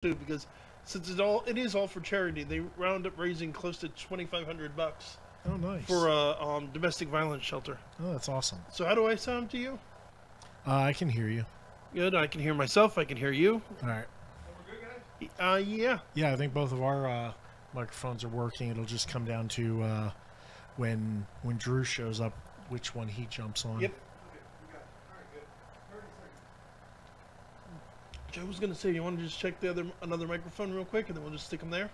too, because since it is all for charity, they round up raising close to $2,500 Oh, nice. for a domestic violence shelter. Oh, that's awesome. So how do I sound to you? I can hear you. Good. I can hear myself. I can hear you. All right. Yeah. Yeah, I think both of our microphones are working. It'll just come down to when Drew shows up, which one he jumps on. Yep. Joe was gonna say, you want to just check another microphone real quick, and then we'll just stick them there.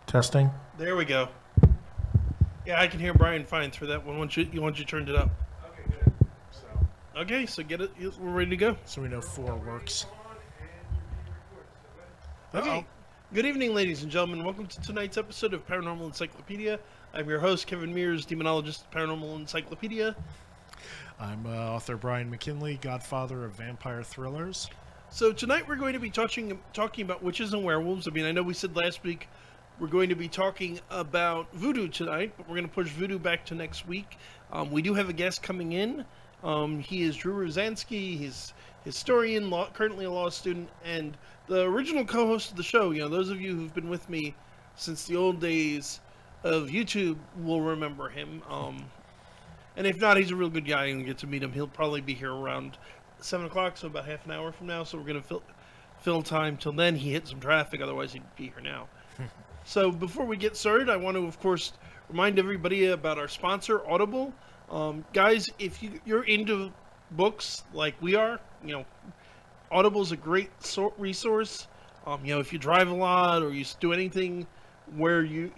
Testing. There we go. Yeah, I can hear Brian fine through that one once you turned it up. Okay, good. Okay, so get it. We're ready to go. So we know 4 works. Okay. Good evening, ladies and gentlemen. Welcome to tonight's episode of Paranormal Encyclopedia. I'm your host, Kevin Mears, demonologist at Paranormal Encyclopedia. I'm author Brian McKinley, godfather of vampire thrillers. So tonight we're going to be talking about witches and werewolves. I mean, I know we said last week we're going to be talking about voodoo tonight, but we're going to push voodoo back to next week. We do have a guest coming in. He is Dru Rusanski. He's historian, currently a law student, and the original co-host of the show. You know, those of you who've been with me since the old days of YouTube will remember him. And if not, he's a real good guy and get to meet him. He'll probably be here around 7 o'clock, so about half an hour from now. So we're going to fill time till then. He hit some traffic, otherwise he'd be here now. So before we get started, I want to, of course, remind everybody about our sponsor, Audible. Guys, if you're into books like we are, you know, Audible is a great resource. You know, if you drive a lot or you do anything where you're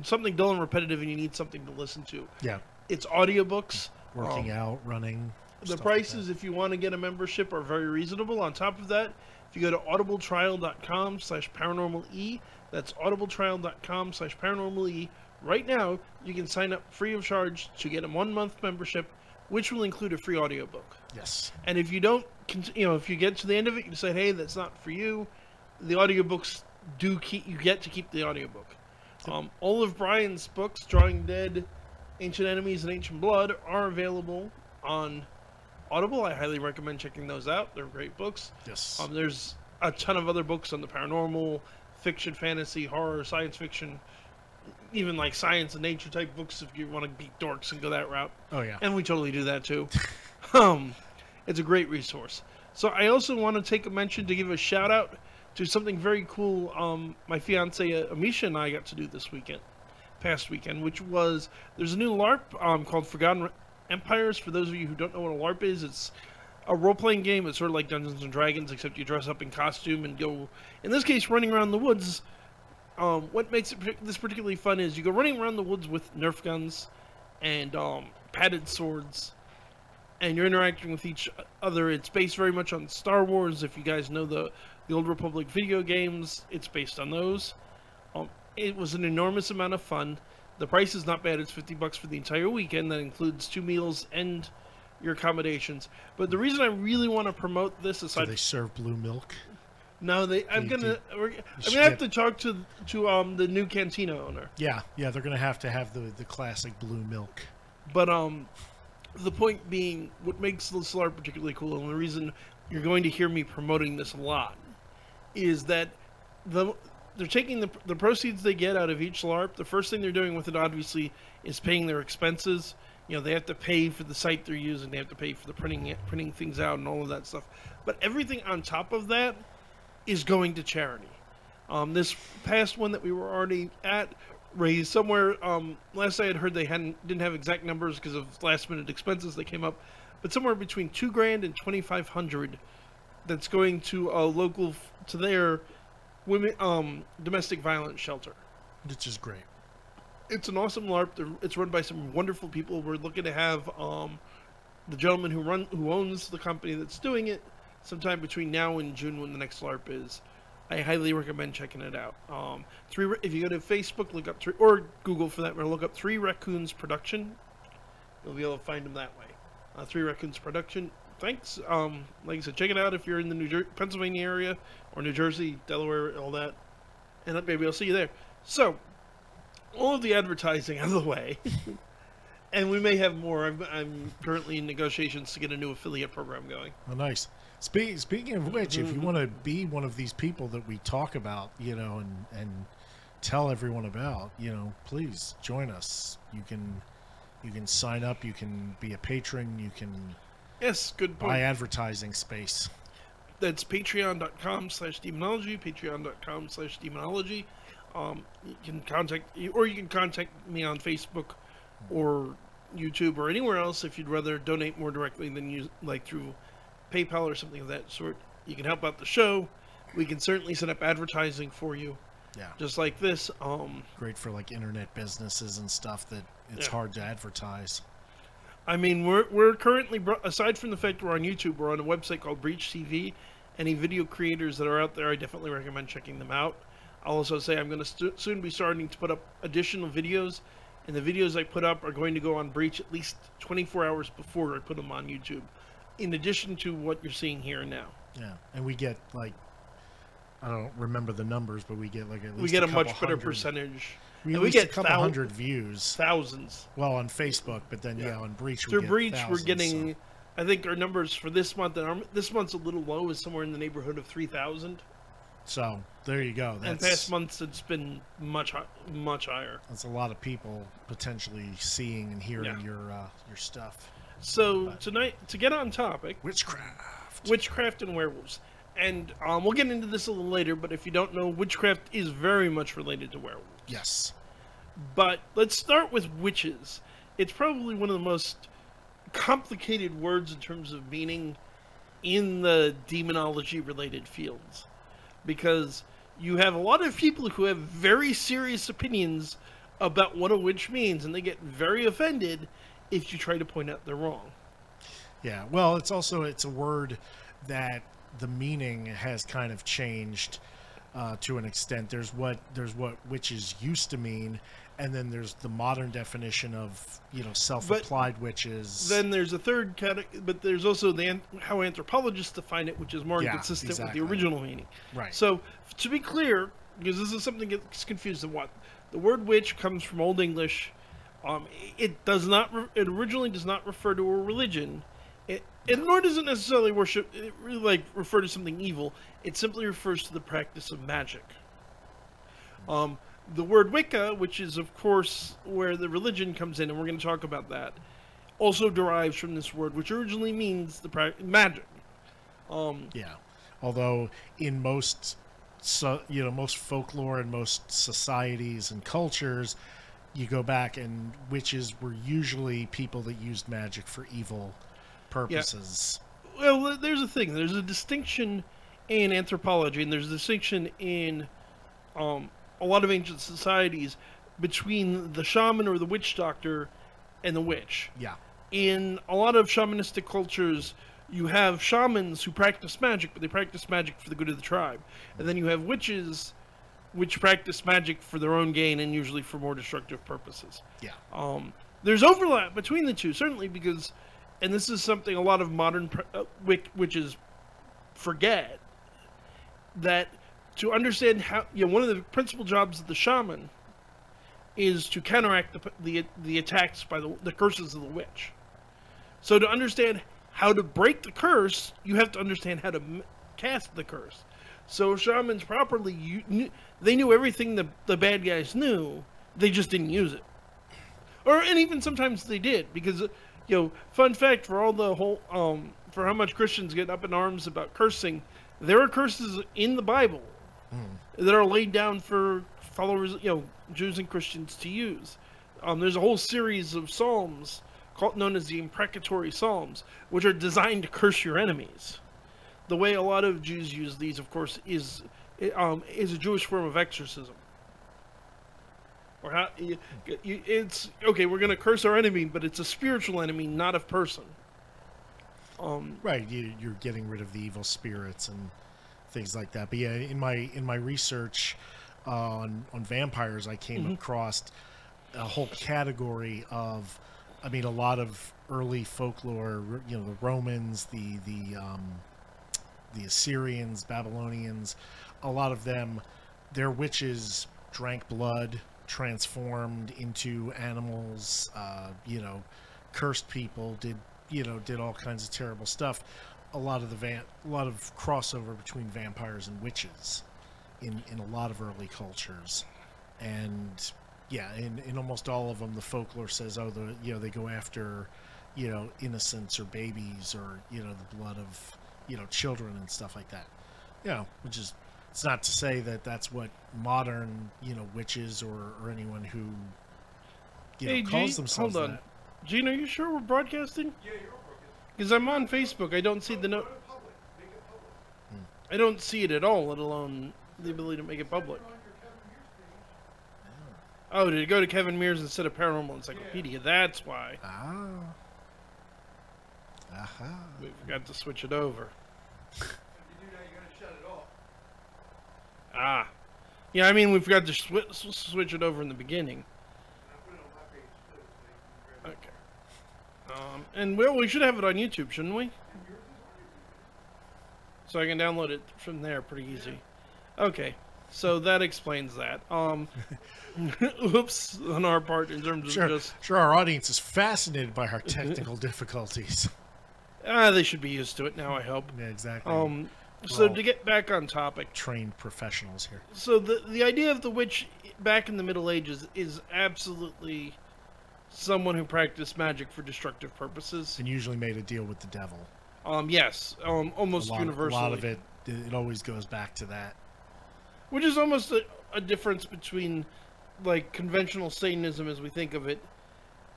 something dull and repetitive and you need something to listen to. Yeah. It's audiobooks. Working out, running. The prices, if you want to get a membership, are very reasonable. On top of that, if you go to audibletrial.com/paranormale, that's audibletrial.com/paranormale. Right now, you can sign up free of charge to get a 1-month membership, which will include a free audiobook. Yes. And if you don't, if you get to the end of it, you decide, hey, that's not for you, the audiobooks you get to keep the audiobook. All of Brian's books, Drawing Dead, Ancient Enemies, and Ancient Blood, are available on Audible. I highly recommend checking those out. They're great books. Yes. There's a ton of other books on the paranormal, fiction, fantasy, horror, science fiction, even like science and nature type books if you want to be dorks and go that route. Oh, yeah. And we totally do that too. It's a great resource. So I also want to take a mention to give a shout out to something very cool my fiance Amisha and I got to do this past weekend, which was, there's a new LARP called Forgotten Empires. For those of you who don't know what a LARP is, it's a role-playing game. It's sort of like Dungeons and Dragons, except you dress up in costume and go, in this case, running around the woods. What makes this particularly fun is you go running around the woods with Nerf guns and padded swords, and you're interacting with each other. It's based very much on Star Wars. If you guys know the Old Republic video games, it's based on those. It was an enormous amount of fun. The price is not bad. It's $50 for the entire weekend. That includes 2 meals and your accommodations. But the reason I really want to promote this, aside, Do they serve blue milk? No, I'm gonna have to talk to the new cantina owner. Yeah, they're gonna have to have the classic blue milk. But the point being, what makes this LARP particularly cool, and the reason you're going to hear me promoting this a lot, is that they're taking the proceeds they get out of each LARP. The first thing they're doing with it, obviously, is paying their expenses. You know, they have to pay for the site they're using. They have to pay for the printing things out and all of that stuff. But everything on top of that is going to charity. This past one that we were already at raised somewhere. Last I had heard, they didn't have exact numbers because of last-minute expenses that came up, but somewhere between $2,000 and $2,500. That's going to their women domestic violence shelter, Which is great. It's an awesome LARP. It's run by some wonderful people. We're looking to have the gentleman who owns the company that's doing it sometime between now and June, when the next LARP is. I highly recommend checking it out. If you go to Facebook, look up or Google for that, or look up 3 Raccoons Production. You'll be able to find them that way. 3 Raccoons Production. Thanks. Like I said, check it out if you're in the Pennsylvania area, or New Jersey, Delaware, all that. And maybe I'll see you there. So, all of the advertising out of the way. And we may have more. I'm currently in negotiations to get a new affiliate program going. Oh, nice. Speaking of which, if you want to be one of these people that we talk about, and tell everyone about, please join us. You can sign up. You can be a patron. You can Yes, good point. buy advertising space. That's patreon.com/demonology, patreon.com/demonology. You can contact me on Facebook or YouTube or anywhere else if you'd rather donate more directly than you like through PayPal or something of that sort. You can help out the show. We can certainly set up advertising for you. Yeah. Just like this. Great for like internet businesses and stuff that it's Yeah. hard to advertise. I mean, we're currently, aside from the fact we're on YouTube, we're on a website called Breach TV. Any video creators that are out there, I definitely recommend checking them out. I'll also say I'm going to soon be starting to put up additional videos, and the videos I put up are going to go on Breach at least 24 hours before I put them on YouTube, in addition to what you're seeing here and now. Yeah, and we get like, I don't remember the numbers, but we get like at least We get a couple much better hundred. percentage. We And we get get a couple hundred views. Thousands. Well, on Facebook, but then on Breach we Through get Breach, thousands, we're getting, so. I think our numbers for this month, and this month's a little low, is somewhere in the neighborhood of 3,000. So there you go. And past months, it's been much higher. That's a lot of people potentially seeing and hearing your stuff. So tonight, to get on topic, witchcraft and werewolves, and we'll get into this a little later. But if you don't know, witchcraft is very much related to werewolves. Yes. But let's start with witches. It's probably one of the most complicated words in terms of meaning in the demonology-related fields, because you have a lot of people who have very serious opinions about what a witch means, and they get very offended if you try to point out they're wrong. Yeah, well, it's a word that the meaning has kind of changed to an extent. There's what witches used to mean, and then there's the modern definition of self-applied witches. Then there's a third category, but there's also how anthropologists define it, which is more inconsistent with the original meaning. Right. So to be clear, because this is something that gets confused, the word witch comes from Old English. It originally does not refer to a religion. And nor does it necessarily refer to something evil. It simply refers to the practice of magic. The word Wicca, which is of course where the religion comes in, and we're going to talk about that, also derives from this word, which originally means the magic. Yeah, although in most folklore and most societies and cultures, you go back and witches were usually people that used magic for evil purposes. Yeah. Well, there's a thing. There's a distinction in anthropology, and there's a distinction in a lot of ancient societies between the shaman or the witch doctor and the witch. Yeah. In a lot of shamanistic cultures, you have shamans who practice magic, but they practice magic for the good of the tribe. And then you have witches which practice magic for their own gain and usually for more destructive purposes. Yeah. There's overlap between the two, certainly, because, and this is something a lot of modern witches forget, that to understand how, one of the principal jobs of the shaman is to counteract the attacks by the curses of the witch. So to understand how to break the curse, you have to understand how to cast the curse. So shamans properly, they knew everything the bad guys knew, they just didn't use it. And even sometimes they did, because, fun fact for all the whole, for how much Christians get up in arms about cursing, there are curses in the Bible that are laid down for followers, Jews and Christians to use. There's a whole series of psalms known as the imprecatory psalms, which are designed to curse your enemies. The way a lot of Jews use these, of course, is a Jewish form of exorcism. Or it's okay. We're going to curse our enemy, but it's a spiritual enemy, not a person. Right, you're getting rid of the evil spirits and things like that. But yeah, in my research on vampires, I came across a whole category of, a lot of early folklore. The Romans, the Assyrians, Babylonians, a lot of them, their witches drank blood, transformed into animals, cursed people, did all kinds of terrible stuff. A lot of crossover between vampires and witches in a lot of early cultures. And yeah, in almost all of them, the folklore says, they go after, innocents or babies, or, the blood of, children and stuff like that. Which is, it's not to say that that's what modern, witches or anyone who, calls themselves hold on. that. Gene, are you sure we're broadcasting? Yeah, you're broadcasting. Because I'm on Facebook. I don't see the note. Make it public. I don't see it at all, let alone the ability to make it public. Oh, did it go to Kevin Mears instead of Paranormal Encyclopedia? Yeah. That's why. Ah. Aha. We forgot to switch it over. If you do that, you gotta shut it off. Ah. Yeah, I mean, we forgot to switch it over in the beginning. And I put it on my page too, so you can grab it. Okay. And we should have it on YouTube, shouldn't we? And yours is on YouTube. So I can download it from there pretty easy. Okay. So that explains that. Oops, on our part in terms of just... Sure, our audience is fascinated by our technical difficulties. They should be used to it now, I hope. Yeah, exactly. So to get back on topic... Trained professionals here. So the idea of the witch back in the Middle Ages is absolutely someone who practiced magic for destructive purposes. And usually made a deal with the devil. Yes, almost universally. A lot of it always goes back to that. Which is almost a difference between, like, conventional Satanism as we think of it,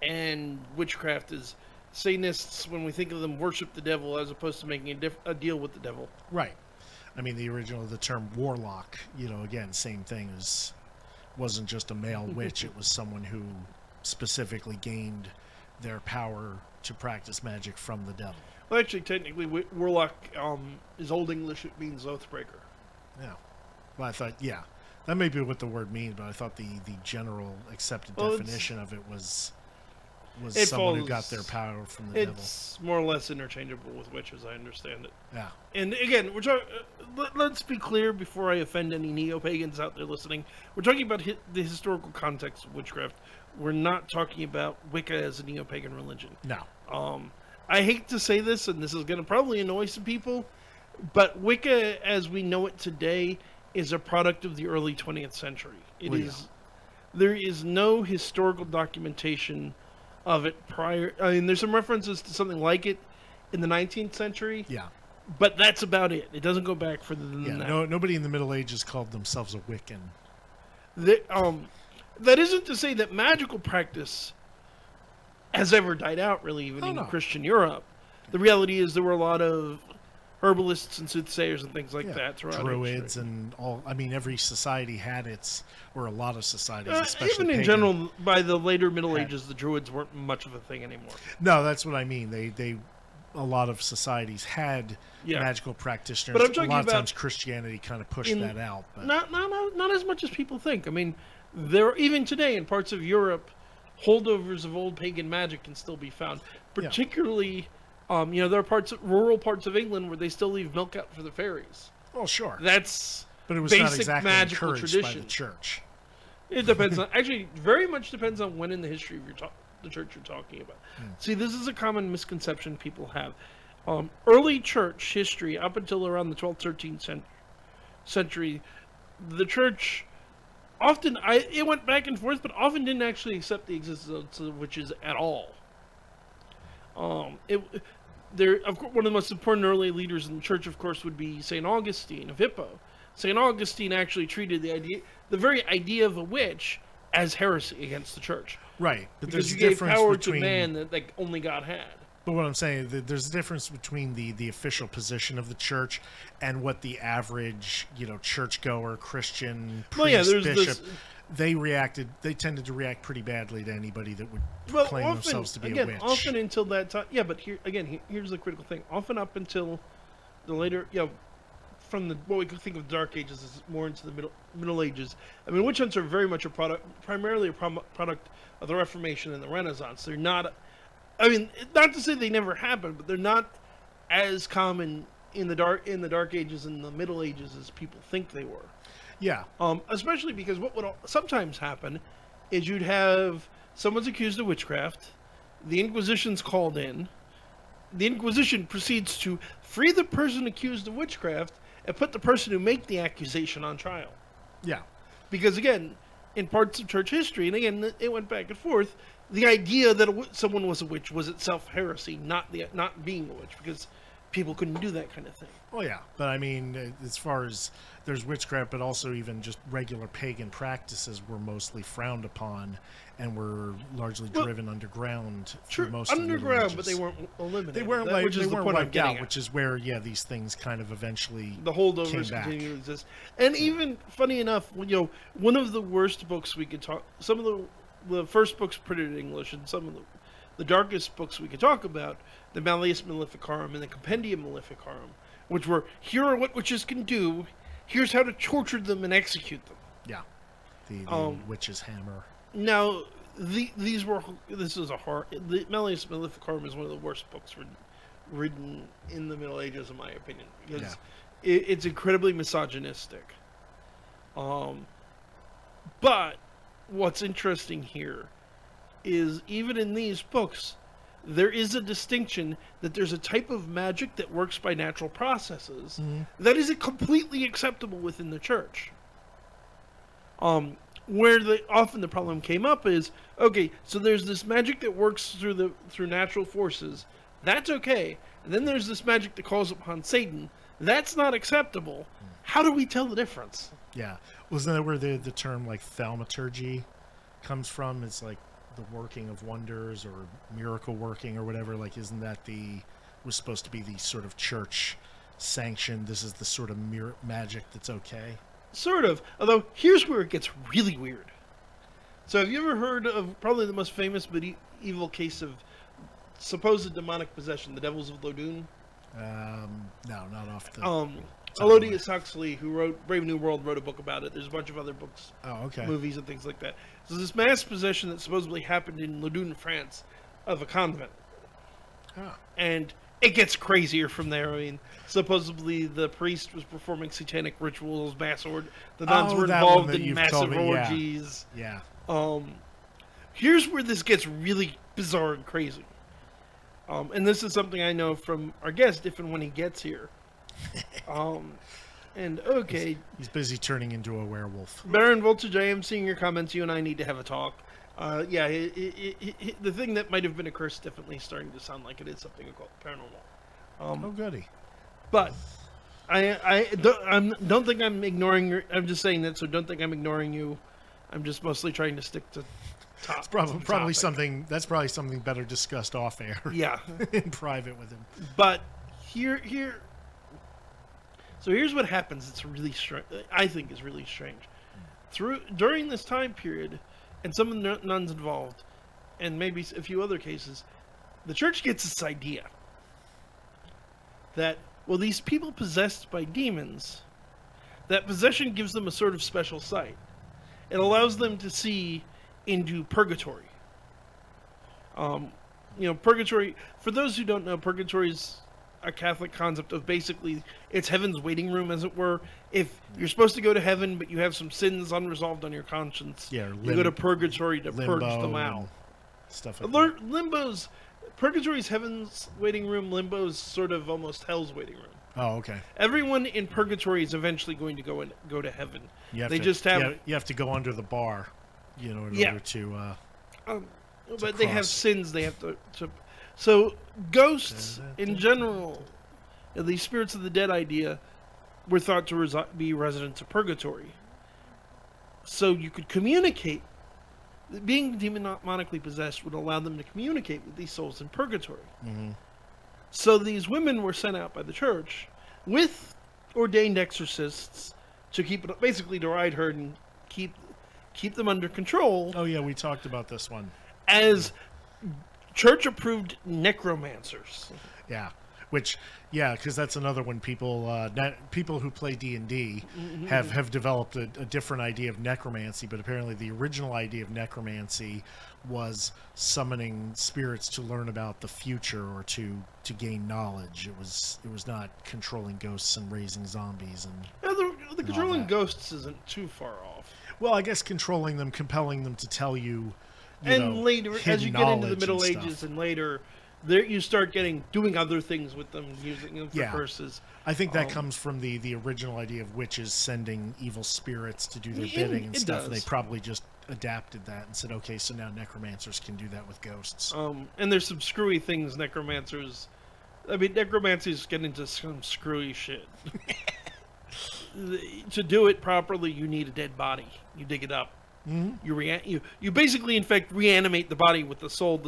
and witchcraft. Is Satanists, when we think of them, worship the devil as opposed to making a deal with the devil. Right. I mean, the term warlock, again, same thing, wasn't just a male witch. It was someone who specifically gained their power to practice magic from the devil. Well, actually, technically, warlock is Old English. It means oathbreaker. Yeah. Well, I thought, that may be what the word means, but I thought the general accepted definition of it was someone who got their power from the devil. It's more or less interchangeable with witches, I understand it. Yeah. And again, we're talking. Let's be clear before I offend any neo-pagans out there listening. We're talking about the historical context of witchcraft. We're not talking about Wicca as a neo-pagan religion. No. I hate to say this, and this is going to probably annoy some people, but Wicca, as we know it today, is a product of the early 20th century. There is no historical documentation of it prior. I mean, there's some references to something like it in the 19th century. Yeah. But that's about it. It doesn't go back further than that. Nobody in the Middle Ages called themselves a Wiccan. That isn't to say that magical practice has ever died out, really, even in Christian Europe. The reality is there were a lot of herbalists and soothsayers and things like that throughout Druids history. And all. I mean, every society had or a lot of societies, especially even in pagan, general, by the later Middle Ages, the Druids weren't much of a thing anymore. No, that's what I mean. A lot of societies had magical practitioners. But I'm talking a lot about of times Christianity kind of pushed that out. But not as much as people think. I mean, even today in parts of Europe, holdovers of old pagan magic can still be found. Particularly, there are rural parts of England where they still leave milk out for the fairies. Oh, sure. But it was basic not exactly magical encouraged tradition. by the church. It depends on, actually, very much depends on when in the history of the church you're talking about. See, this is a common misconception people have. Early church history, up until around the 12th, 13th century, the church often, it went back and forth, but often didn't actually accept the existence of witches at all. Of course, one of the most important early leaders in the church, of course, would be St. Augustine of Hippo. St. Augustine actually treated the very idea of a witch as heresy against the church. Right, but because there's you a gave difference power between to man that only God had. But what I'm saying, there's a difference between the official position of the church and what the average, churchgoer, Christian, priest, bishop, they tended to react pretty badly to anybody that would claim themselves to be a witch. Often until that time, but here's the critical thing. Often up until the later, from what we could think of the Dark Ages is more into the Middle Ages. I mean, witch hunts are very much primarily a product of the Reformation and the Renaissance. They're not. I mean, not to say they never happened, but they're not as common in the Dark Ages and the Middle Ages as people think they were. Yeah. Especially because what would sometimes happen is you'd have someone's accused of witchcraft, the Inquisition's called in, the Inquisition proceeds to free the person accused of witchcraft and put the person who made the accusation on trial. Yeah. Because again, in parts of church history, and again, it went back and forth, the idea that someone was a witch was itself heresy, not being a witch, because people couldn't do that kind of thing. Well, yeah, but I mean, as far as there's witchcraft, but also even just regular pagan practices were mostly frowned upon and were largely driven underground. True, most of the underground, but they weren't eliminated. They weren't which is the point I'm wiped getting out, at. which is where these things kind of eventually The holdovers came back. continue to exist. And even funny enough, one of the worst books we could talk, some of the first books printed in English, and some of the darkest books we could talk about, the Malleus Maleficarum and the Compendium Maleficarum, which were, here are what witches can do, here's how to torture them and execute them. Yeah, the witch's hammer. Now, the Malleus Maleficarum is one of the worst books written in the Middle Ages, in my opinion, because it's incredibly misogynistic. But what's interesting here is even in these books, there is a distinction that there's a type of magic that works by natural processes that is completely acceptable within the church. Where often the problem came up is, okay, so there's this magic that works through natural forces. That's okay. And then there's this magic that calls upon Satan. That's not acceptable. How do we tell the difference? Yeah. Wasn't that where the term like thaumaturgy comes from? It's like the working of wonders or miracle working or whatever. Like, isn't that was supposed to be the sort of church sanctioned, this is the sort of magic that's okay? Sort of. Although, here's where it gets really weird. So have you ever heard of probably the most famous medieval case of supposed demonic possession, the Devils of Lodun? No, not off the... Aldous Huxley, who wrote Brave New World, wrote a book about it. There's a bunch of other books, movies, and things like that. So this mass possession that supposedly happened in Lodun, France, of a convent. Oh. And it gets crazier from there. I mean, supposedly the priest was performing satanic rituals, the nuns were involved in massive orgies. Yeah. Here's where this gets really bizarre and crazy. And this is something I know from our guest, if and when he gets here. He's busy turning into a werewolf. Baron Voltage, I am seeing your comments. You and I need to have a talk. The thing that might have been a curse definitely is starting to sound like it is something called paranormal. Oh, goody. But I don't think I'm ignoring you. I'm just saying that, so don't think I'm ignoring you. I'm just mostly trying to stick to top. It's probably something that's probably something better discussed off air. Yeah, in private with him. But here. So here's what happens. It's really strange. I think is really strange. During this time period, and some of the nuns involved, and maybe a few other cases, the church gets this idea that, well, these people possessed by demons, that possession gives them a sort of special sight. It allows them to see into purgatory. Purgatory, for those who don't know, purgatory is a Catholic concept of basically it's heaven's waiting room, as it were. If you're supposed to go to heaven, but you have some sins unresolved on your conscience, you go to purgatory to purge them out. Stuff like that. Limbo's purgatory's heaven's waiting room. Limbo's sort of almost hell's waiting room. Oh, okay. Everyone in purgatory is eventually going to go to heaven. You have to go under the bar, in order to. But they have sins they have to. So ghosts in general, the spirits of the dead idea, were thought to be residents of purgatory. So you could communicate. Being demonically possessed would allow them to communicate with these souls in purgatory. Mm-hmm. So these women were sent out by the church with ordained exorcists to basically to ride herd and keep them under control. Oh yeah, we talked about this one. As church-approved necromancers. Yeah, because that's another one. People who play D&D have developed a different idea of necromancy, but apparently the original idea of necromancy was summoning spirits to learn about the future or to gain knowledge. It was not controlling ghosts and raising zombies and the controlling ghosts isn't too far off. Well, I guess controlling them, compelling them to tell you, and later, as you get into the Middle knowledge and Ages stuff. and later, there you start doing other things with them, using them for curses. I think that comes from the original idea of witches sending evil spirits to do their bidding and it stuff. And they does. probably just adapted that and said, okay, so now necromancers can do that with ghosts. And there's some screwy things necromancers. I mean, necromancers get into some screwy shit. To do it properly, you need a dead body. You dig it up. Mm-hmm. You basically, in fact, reanimate the body with the soul.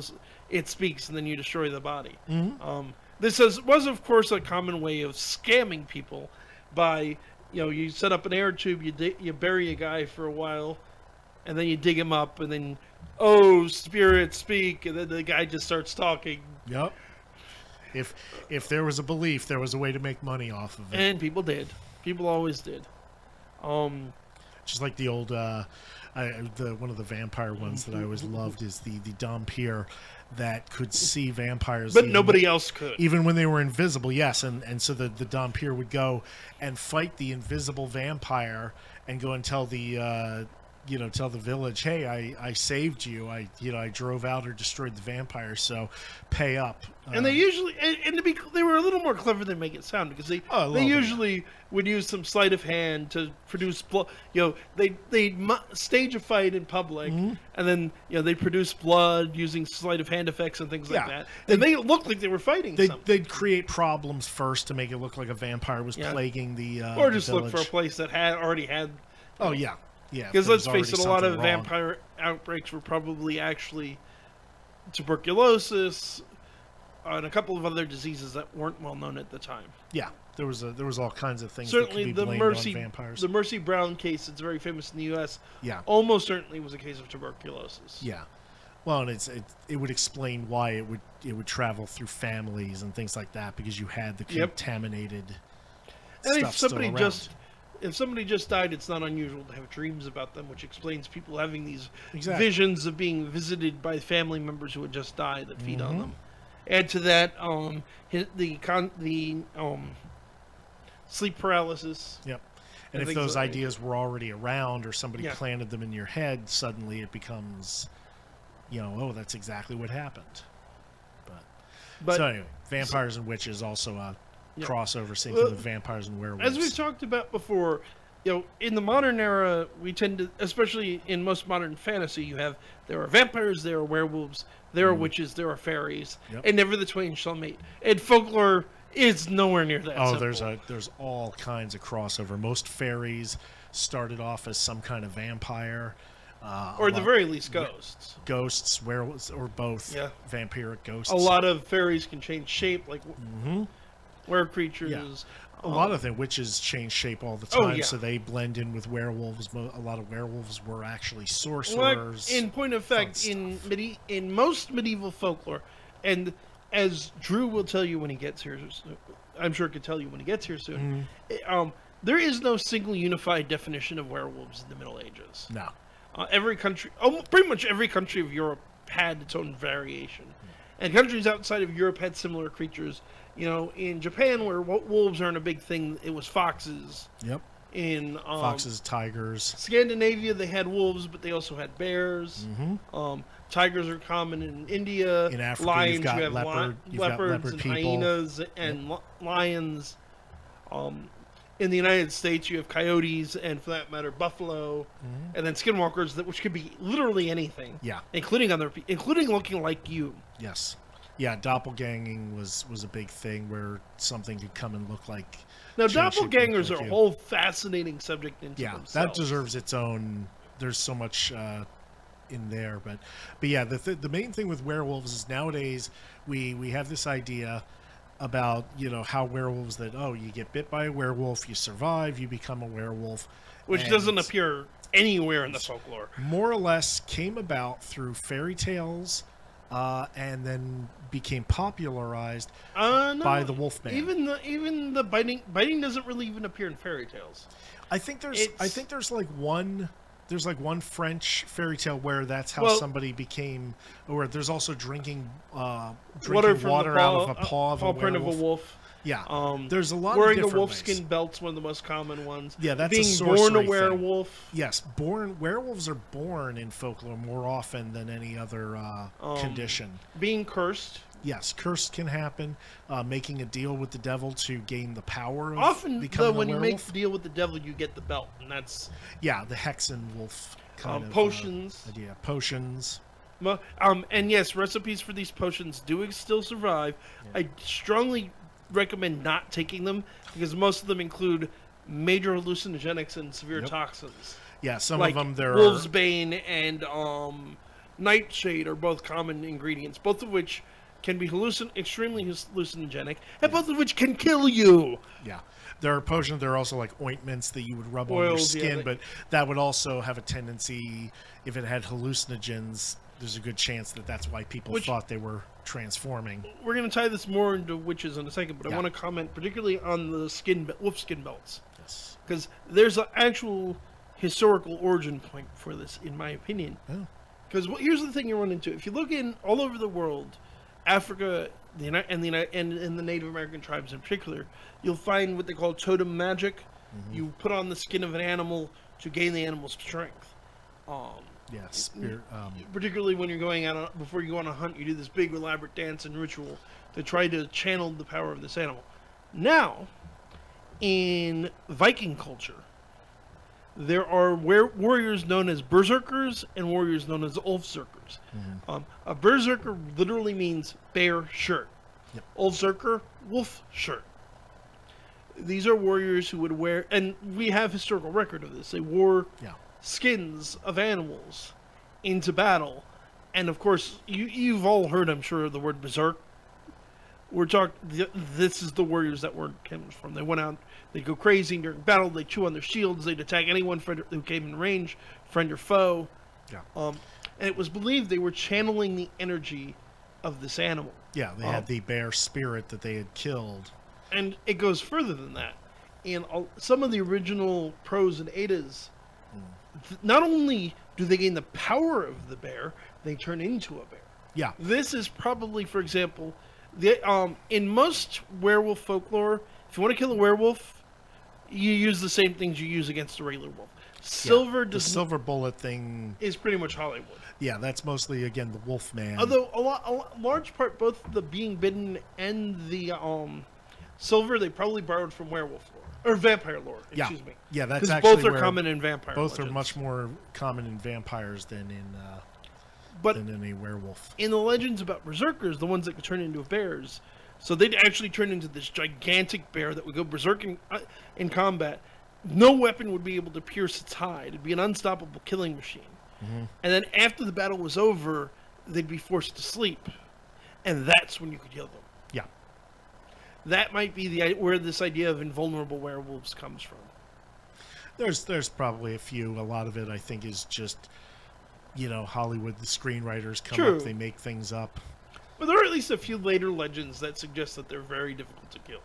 It speaks, and then you destroy the body. Mm-hmm. This was, of course, a common way of scamming people by, you set up an air tube, you bury a guy for a while, and then you dig him up, and then, oh, spirits speak, and then the guy just starts talking. Yep. If there was a belief, there was a way to make money off of it. And people did. People always did. Just like the old, one of the vampire ones that I always loved is the Dhampir that could see vampires, but nobody else could, even when they were invisible. Yes, and so the Dhampir would go and fight the invisible vampire and go and tell the tell the village, hey, I saved you. I drove out or destroyed the vampire, so pay up. And they usually, they were a little more clever than make it sound, because they usually would use some sleight of hand to produce blood. They'd stage a fight in public, and then they produce blood using sleight of hand effects and things like that. And they looked like they were fighting something. They'd create problems first to make it look like a vampire was plaguing the or just the look for a place that already had. Oh yeah. Yeah, because let's face it, a lot of vampire outbreaks were probably actually tuberculosis and a couple of other diseases that weren't well known at the time. Yeah, there was all kinds of things. Certainly, that could be blamed on vampires. The Mercy Brown case, it's very famous in the U.S. Yeah, almost certainly was a case of tuberculosis. Yeah, well, and it would explain why it would travel through families and things like that, because you had the contaminated stuff still around. If somebody just died, it's not unusual to have dreams about them, which explains people having these visions of being visited by family members who had just died that feed on them. Add to that the sleep paralysis. Yep. And if those ideas were already around or somebody planted them in your head, suddenly it becomes, that's exactly what happened. But so anyway, vampires and witches also crossover, same thing with vampires and werewolves. As we've talked about before, in the modern era, we tend to, especially in most modern fantasy, there are vampires, there are werewolves, there are witches, there are fairies, and never the twain shall meet. And folklore is nowhere near that. Oh, simple. There's all kinds of crossover. Most fairies started off as some kind of vampire. Or at the very least, ghosts. Ghosts, werewolves, or both. Yeah. Vampiric ghosts. A lot of fairies can change shape, like were creatures. Yeah. A lot of the witches change shape all the time, so they blend in with werewolves. A lot of werewolves were actually sorcerers. In point of fact, in most medieval folklore, and as Dru will tell you when he gets here, I'm sure could tell you when he gets here soon, there is no single unified definition of werewolves in the Middle Ages. No. Every country, pretty much every country of Europe had its own variation. And countries outside of Europe had similar creatures. In Japan, where wolves aren't a big thing, it was foxes. Yep. In foxes, tigers. Scandinavia, they had wolves, but they also had bears. Tigers are common in India. In Africa, lions, you've got you have leopards and people. hyenas and lions. In the United States, you have coyotes and, for that matter, buffalo, and then skinwalkers, which could be literally anything. Yeah, including looking like you. Yes, yeah. Doppelganging was a big thing where something could come and look like. Now, doppelgangers are a whole fascinating subject into themselves. That deserves its own. There's so much in there, but yeah, the main thing with werewolves is nowadays we have this idea about how werewolves you get bit by a werewolf, you survive, you become a werewolf, which doesn't appear anywhere in the folklore. More or less came about through fairy tales, and then became popularized by the Wolfman. Even the biting doesn't really even appear in fairy tales. I think there's like one French fairy tale where that's how somebody became, or there's also drinking water out of a paw of a werewolf. Yeah, there's a lot wearing of different a wolf ways. skin belt's one of the most common ones. Yeah, that's being a born a sorcery werewolf. thing. Yes, werewolves are born in folklore more often than any other condition. Being cursed. Yes, curse can happen. Making a deal with the devil to gain the power of Often, becoming though, when a you werewolf. make the deal with the devil, you get the belt, and that's the Hexen wolf kind of potions. idea. Potions. And yes, recipes for these potions do still survive. Yeah. I strongly recommend not taking them because most of them include major hallucinogenics and severe toxins. Yeah, some like of them there Wolf's are... Bane and Nightshade are both common ingredients, both of which can be extremely hallucinogenic, and both of which can kill you. Yeah. There are potions, there are also like ointments that you would rub on your skin, but that would also have a tendency, if it had hallucinogens, there's a good chance that that's why people thought they were transforming. We're going to tie this more into witches in a second, but I want to comment particularly on the wolf skin belts. Yes. Because there's an actual historical origin point for this, in my opinion. Because here's the thing you run into. If you look in all over the world, Africa and in the Native American tribes in particular, you'll find what they call totem magic. Mm-hmm. You put on the skin of an animal to gain the animal's strength. Particularly when you're going out before you go on a hunt, you do this big elaborate dance and ritual to try to channel the power of this animal. Now, in Viking culture, there are warriors known as berserkers and warriors known as ulfzerkers. Mm-hmm. A berserker literally means bear shirt. Yep. Ulfzerker, wolf shirt. These are warriors who would wear, and we have historical record of this. They wore skins of animals into battle, and of course, you've all heard, I'm sure, the word berserk. We're talking. This is the warriors that word came from. They went out. They'd go crazy during battle. They'd chew on their shields. They'd attack anyone who came in range, friend or foe. Yeah. And it was believed they were channeling the energy of this animal. Yeah, they had the bear spirit that they had killed. And it goes further than that. In some of the original Pros and Eddas, not only do they gain the power of the bear, they turn into a bear. Yeah. This is probably, for example, in most werewolf folklore, if you want to kill a werewolf, you use the same things you use against a regular wolf. The silver bullet thing is pretty much Hollywood. Yeah, that's mostly, again, the wolf man. Although a large part, both the being bitten and the silver, they probably borrowed from werewolf lore or vampire lore. Excuse me. Yeah, that's actually both are common in vampire. Both legends. are much more common in vampires than in a werewolf. In the legends about berserkers, the ones that could turn into bears, so they'd actually turn into this gigantic bear that would go berserk in combat. No weapon would be able to pierce its hide. It'd be an unstoppable killing machine. Mm-hmm. And then after the battle was over, they'd be forced to sleep. And that's when you could kill them. Yeah. That might be where this idea of invulnerable werewolves comes from. There's probably a few. A lot of it, I think, is just, Hollywood, the screenwriters come up, they make things up. But there are at least a few later legends that suggest that they're very difficult to kill.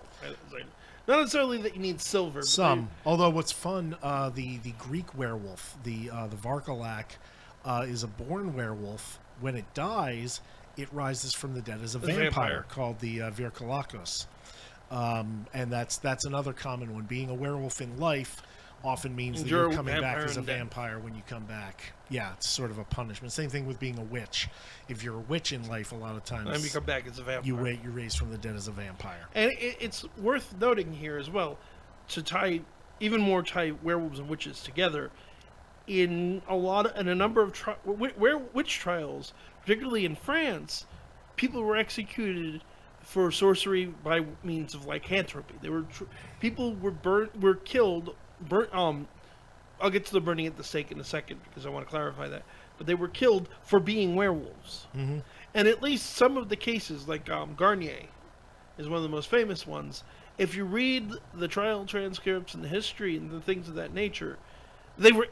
Not necessarily that you need silver. Some. Although what's fun, the Greek werewolf, the Varkalak, is a born werewolf. When it dies, it rises from the dead as a vampire called the Virkalakos. And that's another common one. Being a werewolf in life often means that you're coming back as a vampire when you come back. Yeah, it's sort of a punishment. Same thing with being a witch. If you're a witch in life, a lot of times... And you come back as a vampire. You're raised from the dead as a vampire. And it's worth noting here as well, to tie werewolves and witches together. In a number of witch trials, particularly in France, people were executed for sorcery by means of lycanthropy. People were killed. I'll get to the burning at the stake in a second because I want to clarify that. But they were killed for being werewolves. Mm-hmm. And at least some of the cases, like Garnier, is one of the most famous ones. If you read the trial transcripts and the history and the things of that nature, they were,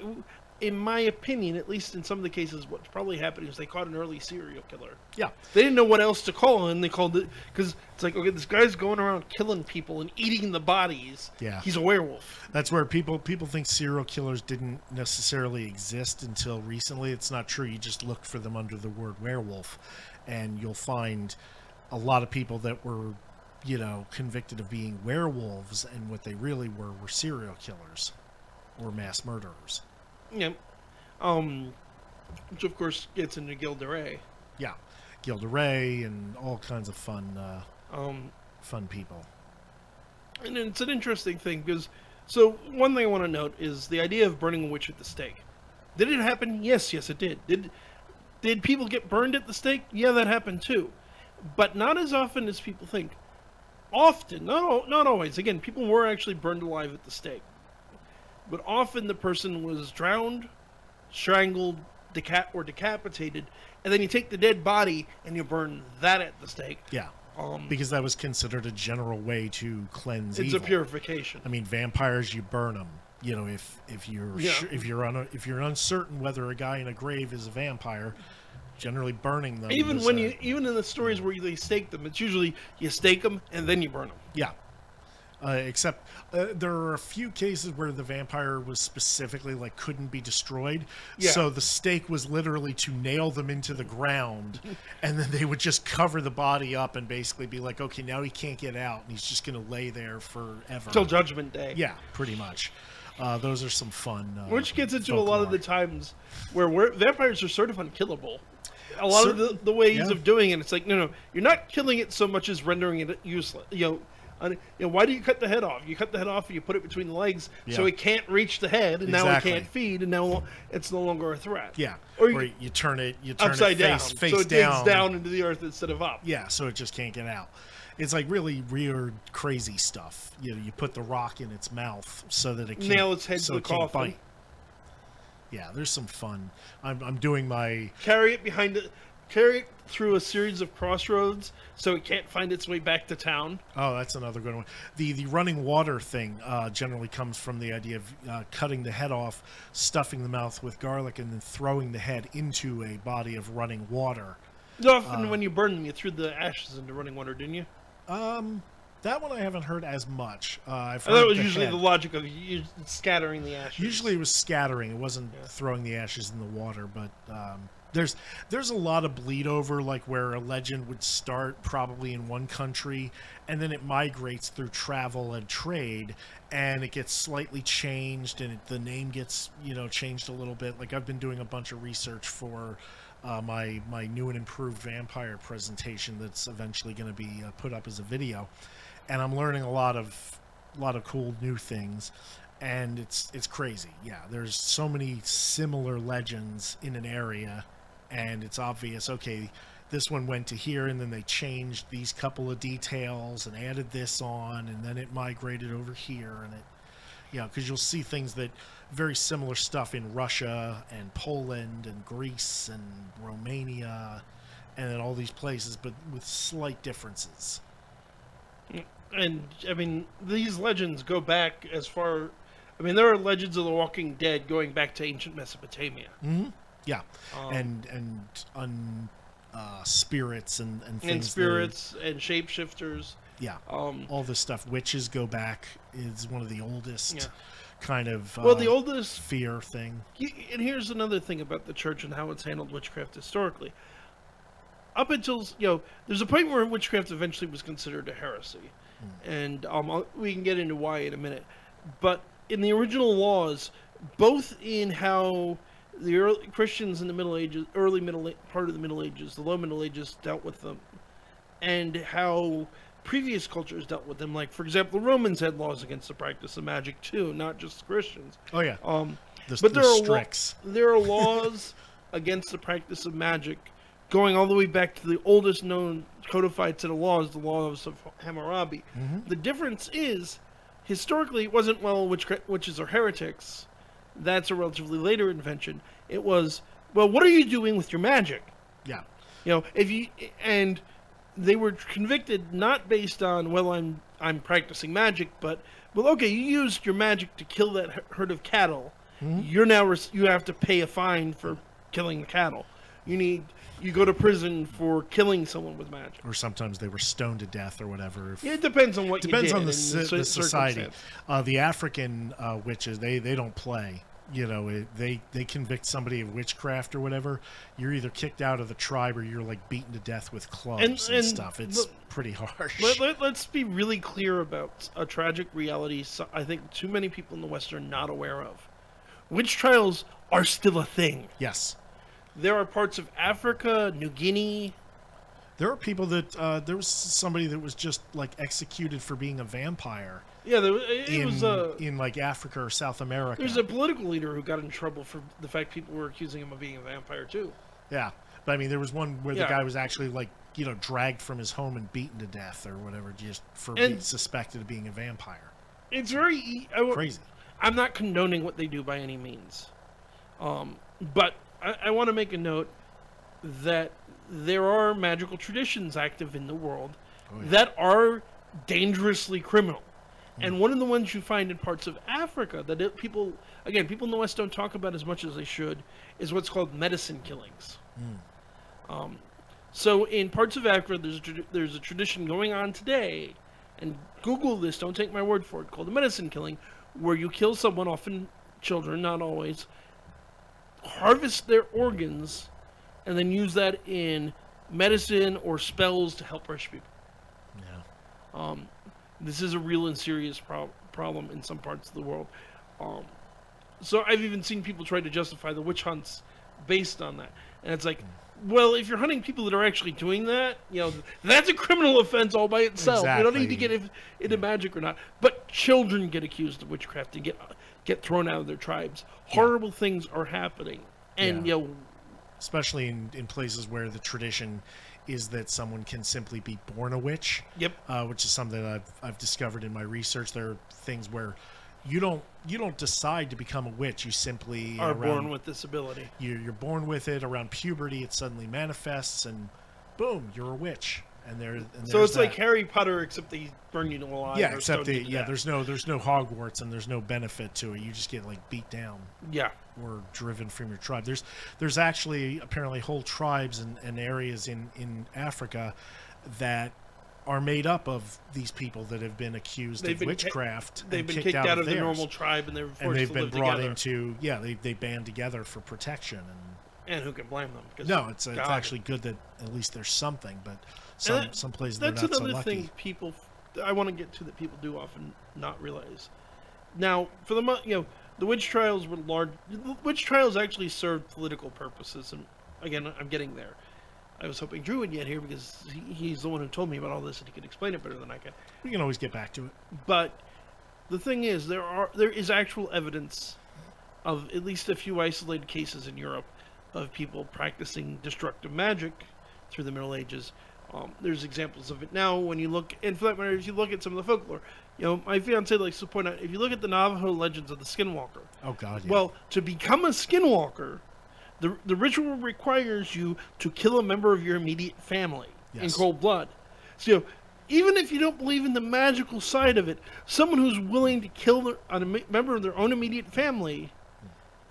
in my opinion, at least in some of the cases, what's probably happening is they caught an early serial killer. Yeah. They didn't know what else to call him. They called it, because it's like, okay, this guy's going around killing people and eating the bodies. Yeah. He's a werewolf. That's where people think serial killers didn't necessarily exist until recently. It's not true. You just look for them under the word werewolf, and you'll find a lot of people that were, convicted of being werewolves, and what they really were serial killers or mass murderers. Yeah. Which, of course, gets into Gilles de Rais. Yeah. Gilles de Rais and all kinds of fun people. And it's an interesting thing, because... So, one thing I want to note is the idea of burning a witch at the stake. Did it happen? Yes, it did. Did people get burned at the stake? Yeah, that happened too. But not as often as people think. Often, not always. Again, people were actually burned alive at the stake. But often the person was drowned, strangled, or decapitated, and then you take the dead body and you burn that at the stake. Yeah. Because that was considered a general way to cleanse evil. It's a purification. I mean, vampires, you burn them. If you're uncertain whether a guy in a grave is a vampire, generally burning them. Even in the stories where they stake them, it's usually you stake them and then you burn them. Yeah. Except there are a few cases where the vampire was specifically couldn't be destroyed. Yeah. So the stake was literally to nail them into the ground, and then they would just cover the body up and basically be like, okay, now he can't get out, and he's just going to lay there forever. Till Judgment Day. Yeah, pretty much. Those are some fun. Which gets into folklore. A lot of the times where vampires are sort of unkillable. A lot of the ways of doing it, it's like, no, you're not killing it so much as rendering it useless. Why do you cut the head off? You cut the head off and you put it between the legs so it can't reach the head, and now it can't feed, and now it's no longer a threat. Yeah. Or you turn it upside down, face so it down. digs down into the earth instead of up. Yeah, so it just can't get out. It's like really weird, crazy stuff. You put the rock in its mouth so that it can't nail its head to the coffin. Bite. Yeah, there's some fun. I'm doing my carry it through a series of crossroads so it can't find its way back to town. Oh, that's another good one. The running water thing generally comes from the idea of cutting the head off, stuffing the mouth with garlic, and then throwing the head into a body of running water. Often when you burn them, you threw the ashes into running water, didn't you? That one I haven't heard as much. I thought it was usually the logic of you scattering the ashes. Usually it was scattering. It wasn't throwing the ashes in the water, but... There's a lot of bleed over, where a legend would start probably in one country, and then it migrates through travel and trade, and it gets slightly changed, and the name gets changed a little bit. I've been doing a bunch of research for my new and improved vampire presentation that's eventually going to be put up as a video, and I'm learning a lot of cool new things. And it's crazy. Yeah, there's so many similar legends in an area, and it's obvious, okay, this one went to here, and then they changed these couple of details and added this on, and then it migrated over here, and because you'll see things that very similar stuff in Russia and Poland and Greece and Romania and in all these places, but with slight differences. And I mean, these legends go back as far. I mean, there are legends of the Walking Dead going back to ancient Mesopotamia. Mm-hmm. Yeah, and spirits and things. And spirits and shapeshifters. Yeah, all this stuff. Witches go back is one of the oldest kind of the oldest fear thing. And here's another thing about the church and how it's handled witchcraft historically. Up until there's a point where witchcraft eventually was considered a heresy, and we can get into why in a minute. But in the original laws, both in how the early Christians in the Middle Ages, part of the Middle Ages, the Low Middle Ages dealt with them, and how previous cultures dealt with them. Like, for example, the Romans had laws against the practice of magic too, not just Christians. Oh yeah. But there are laws against the practice of magic going all the way back to the oldest known codified set of laws, the laws of Hammurabi. Mm-hmm. The difference is, historically, it wasn't, witches are heretics. That's a relatively later invention. It was, what are you doing with your magic? Yeah. And they were convicted not based on, I'm practicing magic, but, okay, you used your magic to kill that herd of cattle. Mm-hmm. You have to pay a fine for killing the cattle. You go to prison for killing someone with magic. Or sometimes they were stoned to death or whatever. It depends on what you did. Depends on the society. The African witches, they don't play. they convict somebody of witchcraft or whatever, you're either kicked out of the tribe or you're like beaten to death with clubs and stuff. It's pretty harsh. Let's be really clear about a tragic reality I think too many people in the West are not aware of. Witch trials are still a thing. Yes. There are parts of Africa, New Guinea. There are people that there was somebody that was just like executed for being a vampire. Yeah, it was in like Africa or South America. There's a political leader who got in trouble for the fact people were accusing him of being a vampire too. Yeah, but I mean, there was one where the guy was actually like dragged from his home and beaten to death or whatever, just for being suspected of being a vampire. It's very crazy. I'm not condoning what they do by any means, but I want to make a note that there are magical traditions active in the world that are dangerously criminal. And one of the ones you find in parts of Africa that people in the West don't talk about as much as they should is what's called medicine killings. So in parts of Africa, there's a tradition going on today, and Google this, don't take my word for it, called a medicine killing, where you kill someone, often children, not always, harvest their organs, and then use that in medicine or spells to help rich people. Yeah. This is a real and serious problem in some parts of the world. So I've even seen people try to justify the witch hunts based on that. And it's like, well, if you're hunting people that are actually doing that, that's a criminal offense all by itself. Exactly. You don't need to get into magic or not. But children get accused of witchcraft and get thrown out of their tribes. Horrible things are happening. And, especially in places where the tradition is that someone can simply be born a witch. Yep. Which is something that I've discovered in my research. There are things where you don't decide to become a witch. You simply are born with this ability. You're born with it. Around puberty, it suddenly manifests, and boom, you're a witch. So it's like Harry Potter, except they burn you alive. Yeah, except there's no Hogwarts and there's no benefit to it. You just get like beat down. Yeah. Or driven from your tribe. There's actually apparently whole tribes and areas in Africa that are made up of these people that have been accused of witchcraft. They've been kicked out of their normal tribe, and they're forced to live together. And they've been brought into they band together for protection. And who can blame them? No, it's actually good that at least there's something, but some places they're not so lucky. That's another thing I want to get to that people do often not realize. Now, for the witch trials were large. Witch trials actually served political purposes, and again, I'm getting there. I was hoping Drew would get here because he's the one who told me about all this, and he could explain it better than I can. We can always get back to it. But the thing is, there is actual evidence of at least a few isolated cases in Europe of people practicing destructive magic through the Middle Ages. There's examples of it now when you look, and for that matter, if you look at some of the folklore. My fiance likes to point out, if you look at the Navajo legends of the Skinwalker. Oh, God, yeah. Well, to become a Skinwalker, the ritual requires you to kill a member of your immediate family in cold blood. So, even if you don't believe in the magical side of it, someone who's willing to kill a member of their own immediate family,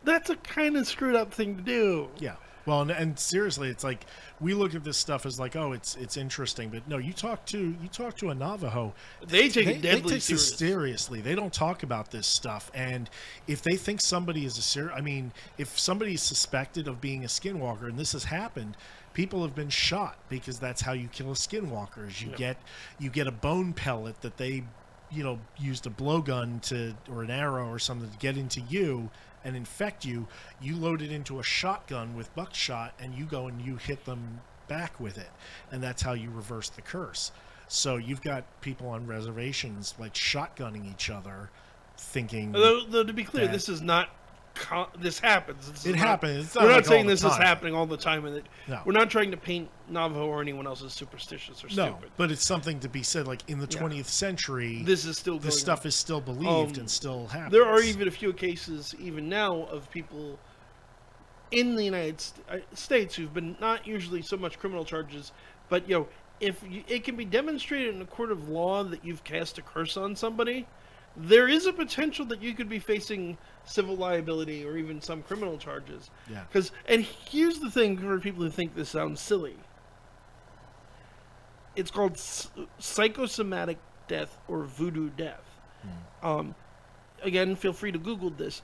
that's a kind of screwed up thing to do. Yeah. Well, and seriously, it's like we look at this stuff as like, oh, it's interesting, but no, you talk to a Navajo, they take it deadly seriously. They don't talk about this stuff, and if they think somebody is if somebody is suspected of being a skinwalker, and this has happened, people have been shot because that's how you kill a skinwalker. Is you get a bone pellet that they used a blowgun or an arrow or something to get into you and infect you. You load it into a shotgun with buckshot, and you go and you hit them back with it, and that's how you reverse the curse. So you've got people on reservations like shotgunning each other, thinking. Though to be clear, this is not. This happens. It happens. We're not saying this is happening all the time, and no. We're not trying to paint Navajo or anyone else as superstitious or stupid. No, but it's something to be said. Like in the 20th century, this is still this stuff is still believed and still happens. There are even a few cases, even now, of people in the United States who've been not usually so much criminal charges, but if it can be demonstrated in a court of law that you've cast a curse on somebody, there is a potential that you could be facing civil liability or even some criminal charges. Yeah. And here's the thing for people who think this sounds silly. It's called psychosomatic death or voodoo death. Again, feel free to Google this.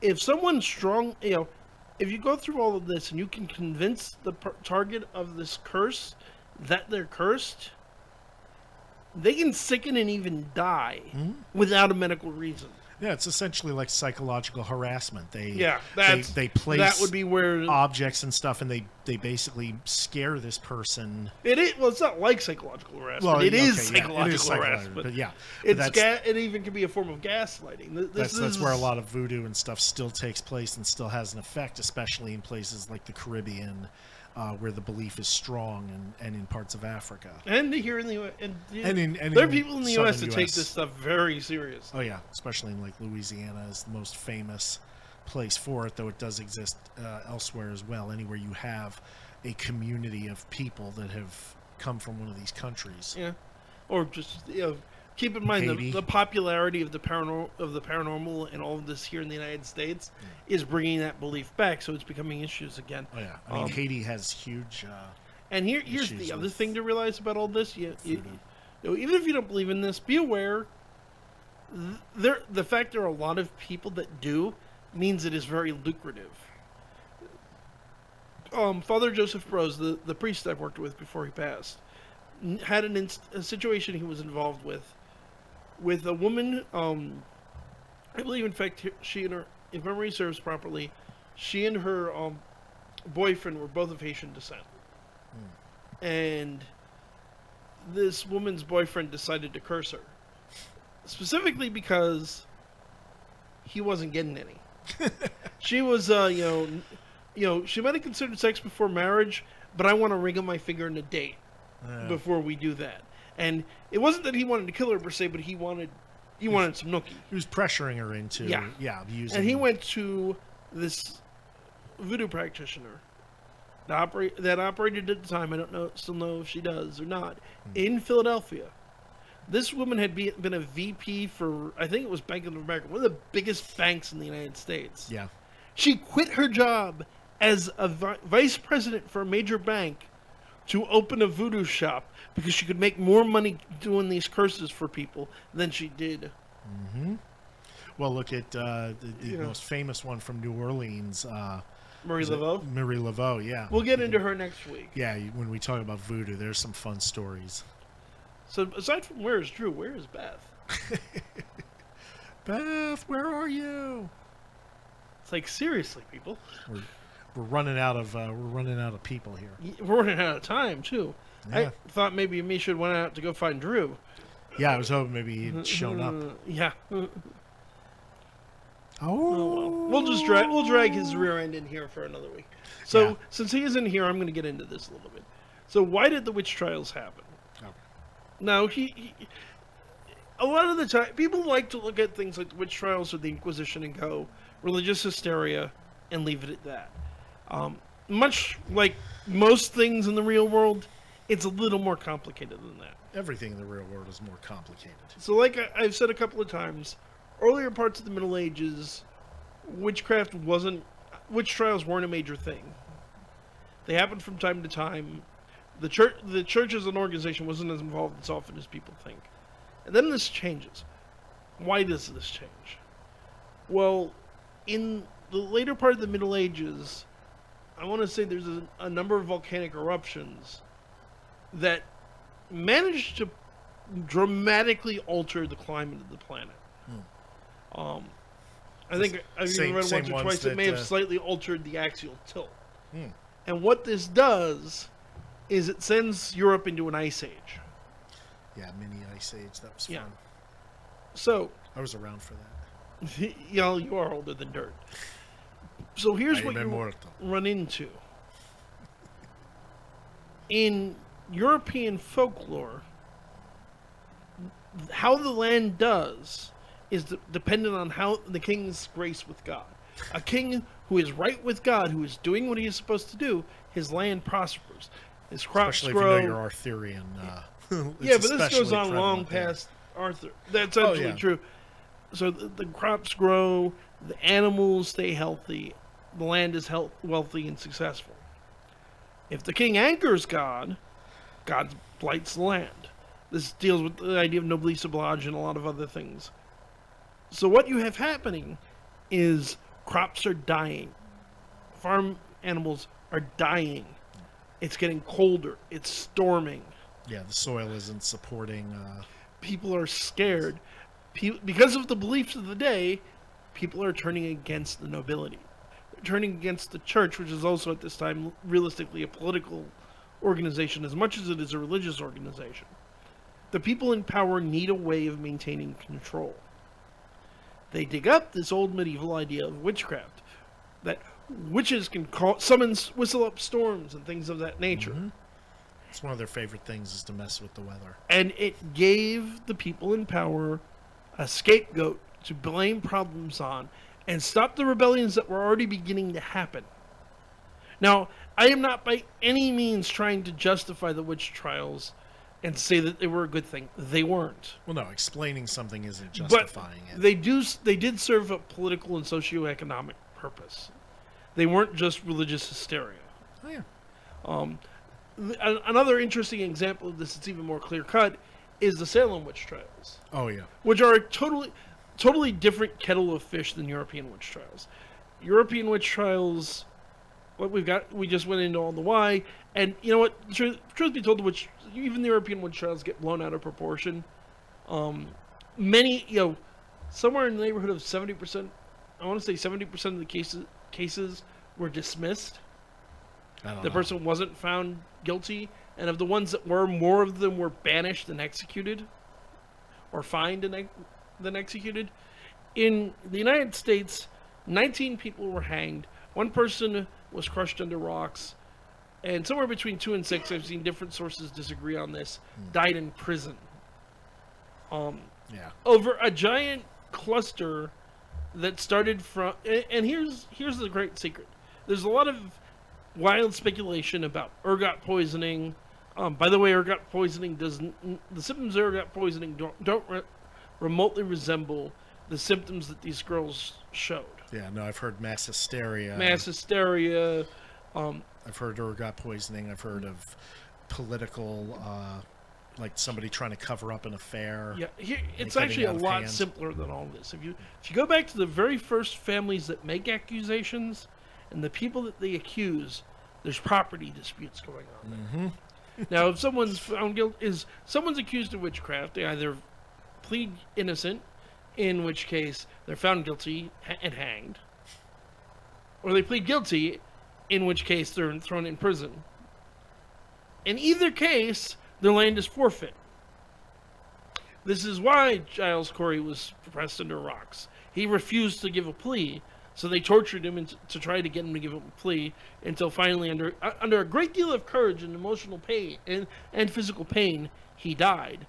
if someone's strong, if you go through all of this and you can convince the target of this curse that they're cursed, they can sicken and even die without a medical reason. Yeah, it's essentially like psychological harassment. They place that would be where objects and stuff, and they basically scare this person. It is. Well, it's not like psychological harassment. Well, it is psychological harassment. But yeah, it even can be a form of gaslighting. That's where a lot of voodoo and stuff still takes place and still has an effect, especially in places like the Caribbean, where the belief is strong, and in parts of Africa. And here in the U.S. And there are people in the U.S. that take this stuff very serious. Oh, yeah. Especially in, like, Louisiana is the most famous place for it, though it does exist elsewhere as well. Anywhere you have a community of people that have come from one of these countries. Yeah. Or just, keep in mind the popularity of the paranormal and all of this here in the United States is bringing that belief back, so it's becoming issues again. Oh yeah, I mean Haiti has huge. And here's the other thing to realize about all this: even if you don't believe in this, be aware. The fact there are a lot of people that do means it is very lucrative. Father Joseph Brose, the priest I've worked with before he passed, had a situation he was involved with a woman. I believe, in fact, she and her, if memory serves properly, she and her boyfriend were both of Haitian descent. And this woman's boyfriend decided to curse her, specifically because he wasn't getting any. She was, she might have considered sex before marriage, but I want to wriggle my finger in a date before we do that. And it wasn't that he wanted to kill her per se, but he wanted some nookie. He was pressuring her into using. And he went to this voodoo practitioner that operated at the time. I don't still know if she does or not, in Philadelphia. This woman had been a VP for, I think it was Bank of America, one of the biggest banks in the United States. Yeah. She quit her job as a vice president for a major bank to open a voodoo shop because she could make more money doing these curses for people than she did. Mm-hmm. Well, look at the most famous one from New Orleans. Marie Laveau? Marie Laveau, yeah. We'll get into her next week. Yeah, when we talk about voodoo, there's some fun stories. So, aside from where is Dru, where is Beth? Beth, where are you? It's like, seriously, people. We're running out of people here. We're running out of time too. Yeah. I thought maybe Misha went out to go find Dru. Yeah, I was hoping maybe he'd shown up. Yeah. Oh. Well, we'll drag his rear end in here for another week. So since he is in here, I'm going to get into this a little bit. So why did the witch trials happen? Okay. Now a lot of the time, people like to look at things like the witch trials or the Inquisition and go religious hysteria and leave it at that. Much like most things in the real world, it's a little more complicated than that. Everything in the real world is more complicated. So like I've said a couple of times, earlier parts of the Middle Ages, witch trials weren't a major thing. They happened from time to time. The church as an organization wasn't as involved as often as people think. And then this changes. Why does this change? Well, in the later part of the Middle Ages, I want to say there's a number of volcanic eruptions that managed to dramatically alter the climate of the planet. I think I've even read once or twice it may have slightly altered the axial tilt. And what this does is it sends Europe into an ice age. Yeah, mini ice age. That was fun. So I was around for that. You are older than dirt. So here's what you run into. In European folklore, how the land does is dependent on how the king's grace with God. A king who is right with God, who is doing what he is supposed to do, his land prospers. His crops especially grow. If you know you're Arthurian. Yeah, but this goes on long past Arthur. That's absolutely true. So the crops grow, the animals stay healthy, the land is wealthy and successful. If the king anchors God, God blights the land. This deals with the idea of noblesse oblige and a lot of other things. So what you have happening is Crops are dying. Farm animals are dying. It's getting colder. It's storming. Yeah, the soil isn't supporting. People are scared. Because of the beliefs of the day, people are turning against the nobility. They're turning against the church, which is also at this time realistically a political organization as much as it is a religious organization. The people in power need a way of maintaining control. They dig up this old medieval idea of witchcraft, that witches can whistle up storms and things of that nature. Mm-hmm. It's one of their favorite things is to mess with the weather. And it gave the people in power a scapegoat to blame problems on and stop the rebellions that were already beginning to happen. Now, I am not by any means trying to justify the witch trials and say that they were a good thing. They weren't. Well, no, explaining something isn't justifying it. They did serve a political and socioeconomic purpose. They weren't just religious hysteria. Oh, yeah. Another interesting example of this that's even more clear-cut is the Salem witch trials. Oh, yeah. Which are a totally different kettle of fish than European witch trials. European witch trials, we just went into all the why, and you know what? Truth be told, even the European witch trials get blown out of proportion. Many, somewhere in the neighborhood of 70%, I want to say 70% of the cases were dismissed. The person wasn't found guilty, and of the ones that were, more of them were banished and executed, or fined and then executed. In the United States, 19 people were hanged. One person was crushed under rocks, and somewhere between 2 and 6, I've seen different sources disagree on this, died in prison. Over a giant cluster that started from, and here's the great secret. There's a lot of wild speculation about ergot poisoning. By the way, ergot poisoning the symptoms of ergot poisoning don't remotely resemble the symptoms that these girls showed. Yeah, no, I've heard mass hysteria. I've heard ergot poisoning. I've heard of political, like somebody trying to cover up an affair. Yeah, it's actually a lot simpler than all this. If you go back to the very first families that make accusations and the people that they accuse, there's property disputes going on there. Mm-hmm. Now, if someone's found someone's accused of witchcraft, they either plead innocent, in which case they're found guilty and hanged, or they plead guilty, in which case they're thrown in prison. In either case, their land is forfeit. This is why Giles Corey was pressed under rocks. He refused to give a plea, so they tortured him to try to get him to give a plea, until finally, under a great deal of courage and emotional pain and physical pain, he died,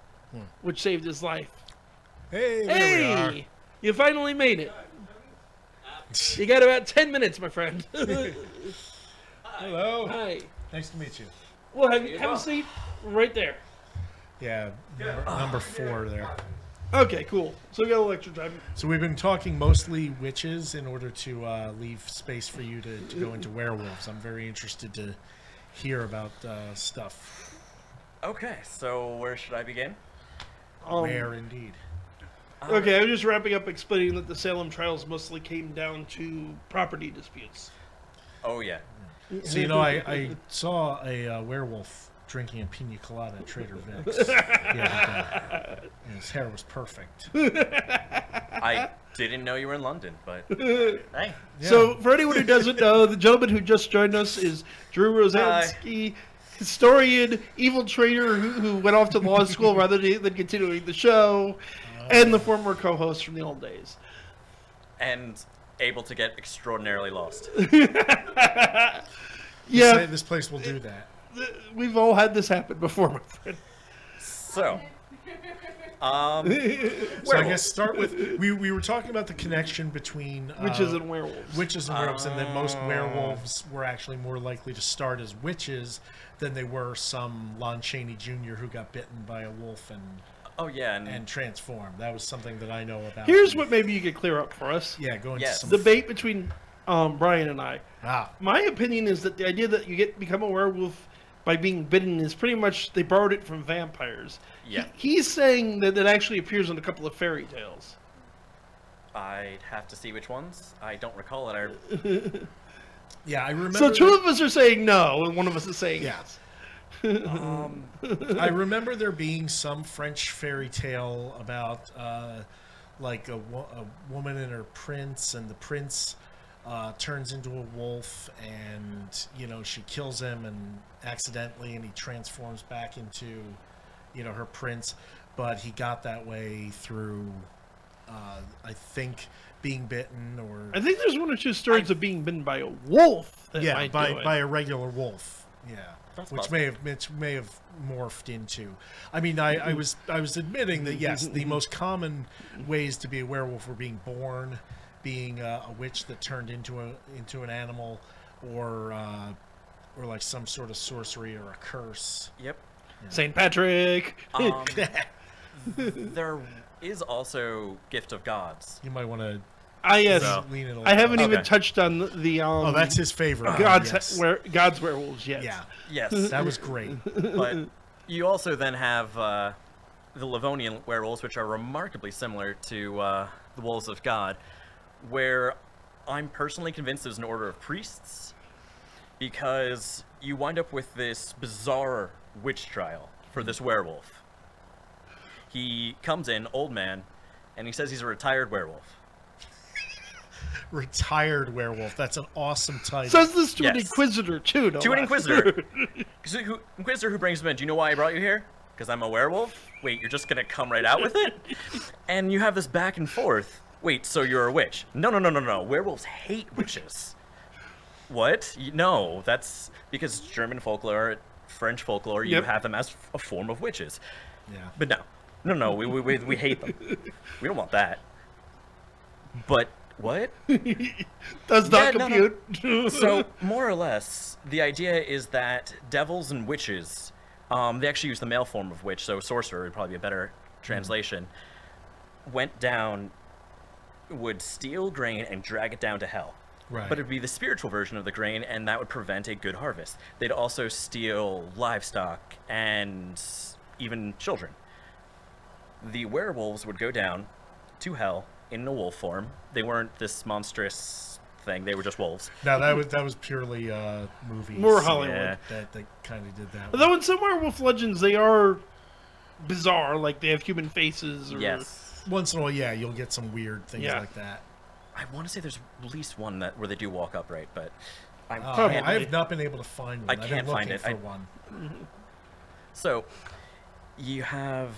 which saved his life. Hey, there we are. You finally made it. You got about 10 minutes, my friend. Hello. Hi. Nice to meet you. Well, have a seat right there. Yeah, number 4 there. Okay, cool. So we got a lecture time. So we've been talking mostly witches in order to leave space for you to go into werewolves. I'm very interested to hear about stuff. Okay, so where should I begin? Where indeed. Okay, I'm just wrapping up explaining that the Salem trials mostly came down to property disputes. Oh, yeah. So, I saw a werewolf drinking a pina colada at Trader Vic's. Yeah, his hair was perfect. I didn't know you were in London, but hey. Yeah. So, for anyone who doesn't know, the gentleman who just joined us is Dru Rusanski, historian, evil trader who went off to law school rather than continuing the show, and the former co-host from the old days. And able to get extraordinarily lost. Yeah. This place will do that. We've all had this happen before, my friend. So, so I guess start with we were talking about the connection between witches and werewolves. Witches and werewolves, and that most werewolves were actually more likely to start as witches than they were some Lon Chaney Jr. who got bitten by a wolf and transformed. That was something that I know about. Here's what maybe you could clear up for us. Yeah, go into some debate between Brian and I. Ah. My opinion is that the idea that you become a werewolf by being bitten is pretty much, they borrowed it from vampires. Yeah. He's saying that it actually appears in a couple of fairy tales. I'd have to see which ones. I don't recall it. Yeah, I remember. So two of us are saying no, and one of us is saying Yes. yes. I remember there being some French fairy tale about like a woman and her prince, and the prince turns into a wolf, and she kills him and accidentally, and he transforms back into her prince, but he got that way through I think being bitten, or I think there's one or two stories of being bitten by a wolf. That yeah, might by do it. by a regular wolf. Yeah. That's Which possible. may have morphed into. I mean, I was admitting that yes, the most common ways to be a werewolf were being born, being a witch that turned into an animal, or like some sort of sorcery or a curse. Yep. St. Patrick. There is also Gift of Gods. You might want to. Ah, yes. So- lean it a I little haven't bit. even Okay. touched on the Oh, that's his favorite. God's yes. God's werewolves yet. Yeah, Yes. that was great. But you also then have the Livonian werewolves, which are remarkably similar to the Wolves of God, where I'm personally convinced there's an order of priests, because you wind up with this bizarre witch trial for this werewolf. He comes in, old man, and he says he's a retired werewolf. Retired werewolf. That's an awesome title. Says this to an Yes. inquisitor too. No To an less. inquisitor. Inquisitor who brings him in. Do you know why I brought you here? Because I'm a werewolf? Wait, you're just gonna come right out with it? And you have this back and forth. Wait, so you're a witch? No. Werewolves hate witches. What? No, that's because German folklore, French folklore, you Yep. have them as a form of witches. Yeah. But no, we hate them. We don't want that. But what? Does not Yeah, no, compute. So, more or less, the idea is that devils and witches, they actually use the male form of witch, so sorcerer would probably be a better translation, went down, would steal grain and drag it down to hell. Right. But it would be the spiritual version of the grain, and that would prevent a good harvest. They'd also steal livestock and even children. The werewolves would go down to hell in a wolf form. They weren't this monstrous thing. They were just wolves. No, that was purely movies. More Hollywood. Yeah. That kind of did that. Although in some werewolf legends they are bizarre, like they have human faces. Or... Yes. Once in a while, yeah, you'll get some weird things Yeah. like that. I want to say there's at least one where they do walk upright, but I Probably. I have not been able to find one. I I've been can't find looking it. for one. So, you have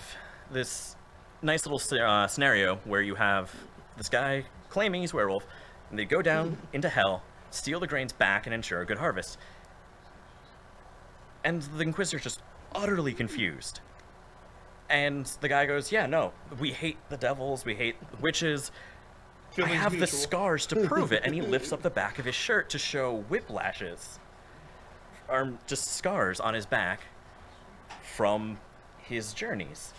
this nice little scenario where you have this guy claiming he's a werewolf, and they go down into hell, steal the grains back, and ensure a good harvest. And the Inquisitor's just utterly confused. And the guy goes, yeah, no, we hate the devils, we hate the witches. I Feelings have the mutual. scars to prove it. And he lifts up the back of his shirt to show whiplashes. Or just scars on his back from his journeys.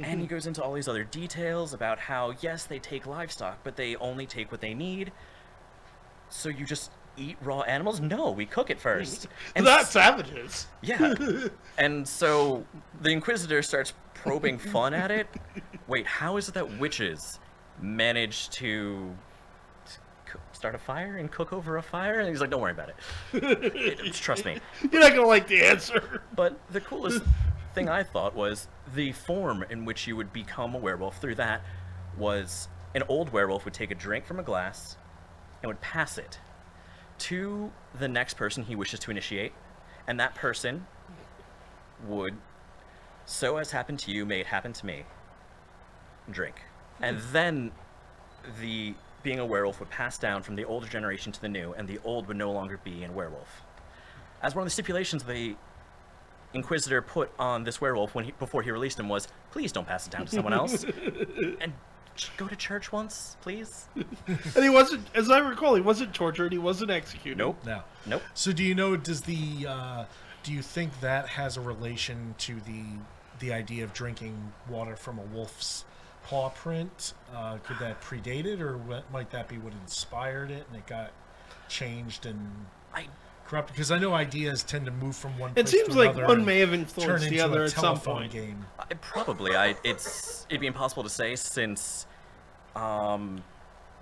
And he goes into all these other details about how, yes, they take livestock, but they only take what they need. So you just eat raw animals? No, we cook it first. And Not savages. yeah. And so the Inquisitor starts probing fun at it. Wait, how is it that witches manage to start a fire and cook over a fire? And he's like, don't worry about it. Trust me. You're not gonna like the answer. But the coolest thing I thought was the form in which you would become a werewolf through that was an old werewolf would take a drink from a glass and would pass it to the next person he wishes to initiate, and that person would, so as happened to you, may it happen to me, drink. And then the being a werewolf would pass down from the older generation to the new, and the old would no longer be a werewolf. As one of the stipulations the Inquisitor put on this werewolf before he released him was, please don't pass it down to someone else. And go to church once, please. And he wasn't, as I recall, he wasn't tortured. He wasn't executed. Nope. No. Nope. So do you know? Do you think that has a relation to the idea of drinking water from a wolf's paw print? Could that predate it, or might that be what inspired it, and it got changed and corrupted? Because I know ideas tend to move from one It place seems to like another one and may have turn influenced the into other a at some telephone point. game. Probably. It'd be impossible to say since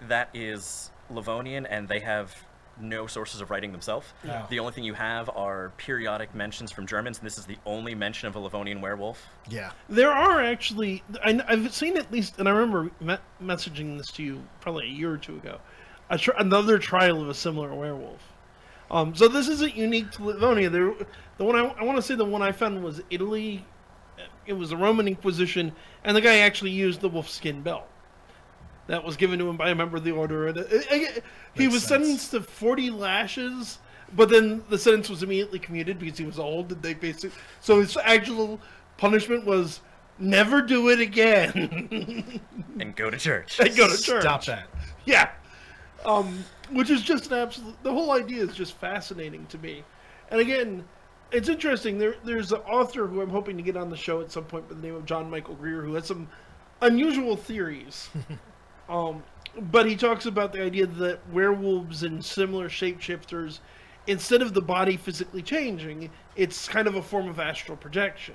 that is Livonian, and they have no sources of writing themselves. Yeah. The only thing you have are periodic mentions from Germans, and this is the only mention of a Livonian werewolf. Yeah. There are actually, I've seen at least, and I remember messaging this to you probably a year or two ago, another trial of a similar werewolf. So this isn't unique to Livonia. The one I want to say the one I found was Italy. It was the Roman Inquisition, and the guy actually used the wolfskin belt that was given to him by a member of the order. And he was sentenced to 40 lashes, but then the sentence was immediately commuted because he was old. And they basically, so his actual punishment was never do it again. And go to church. And go to church. Stop that. Yeah. Which is just an absolute, the whole idea is just fascinating to me. And again, it's interesting. There's an author who I'm hoping to get on the show at some point by the name of John Michael Greer, who has some unusual theories. But he talks about the idea that werewolves and similar shapeshifters, instead of the body physically changing, it's kind of a form of astral projection.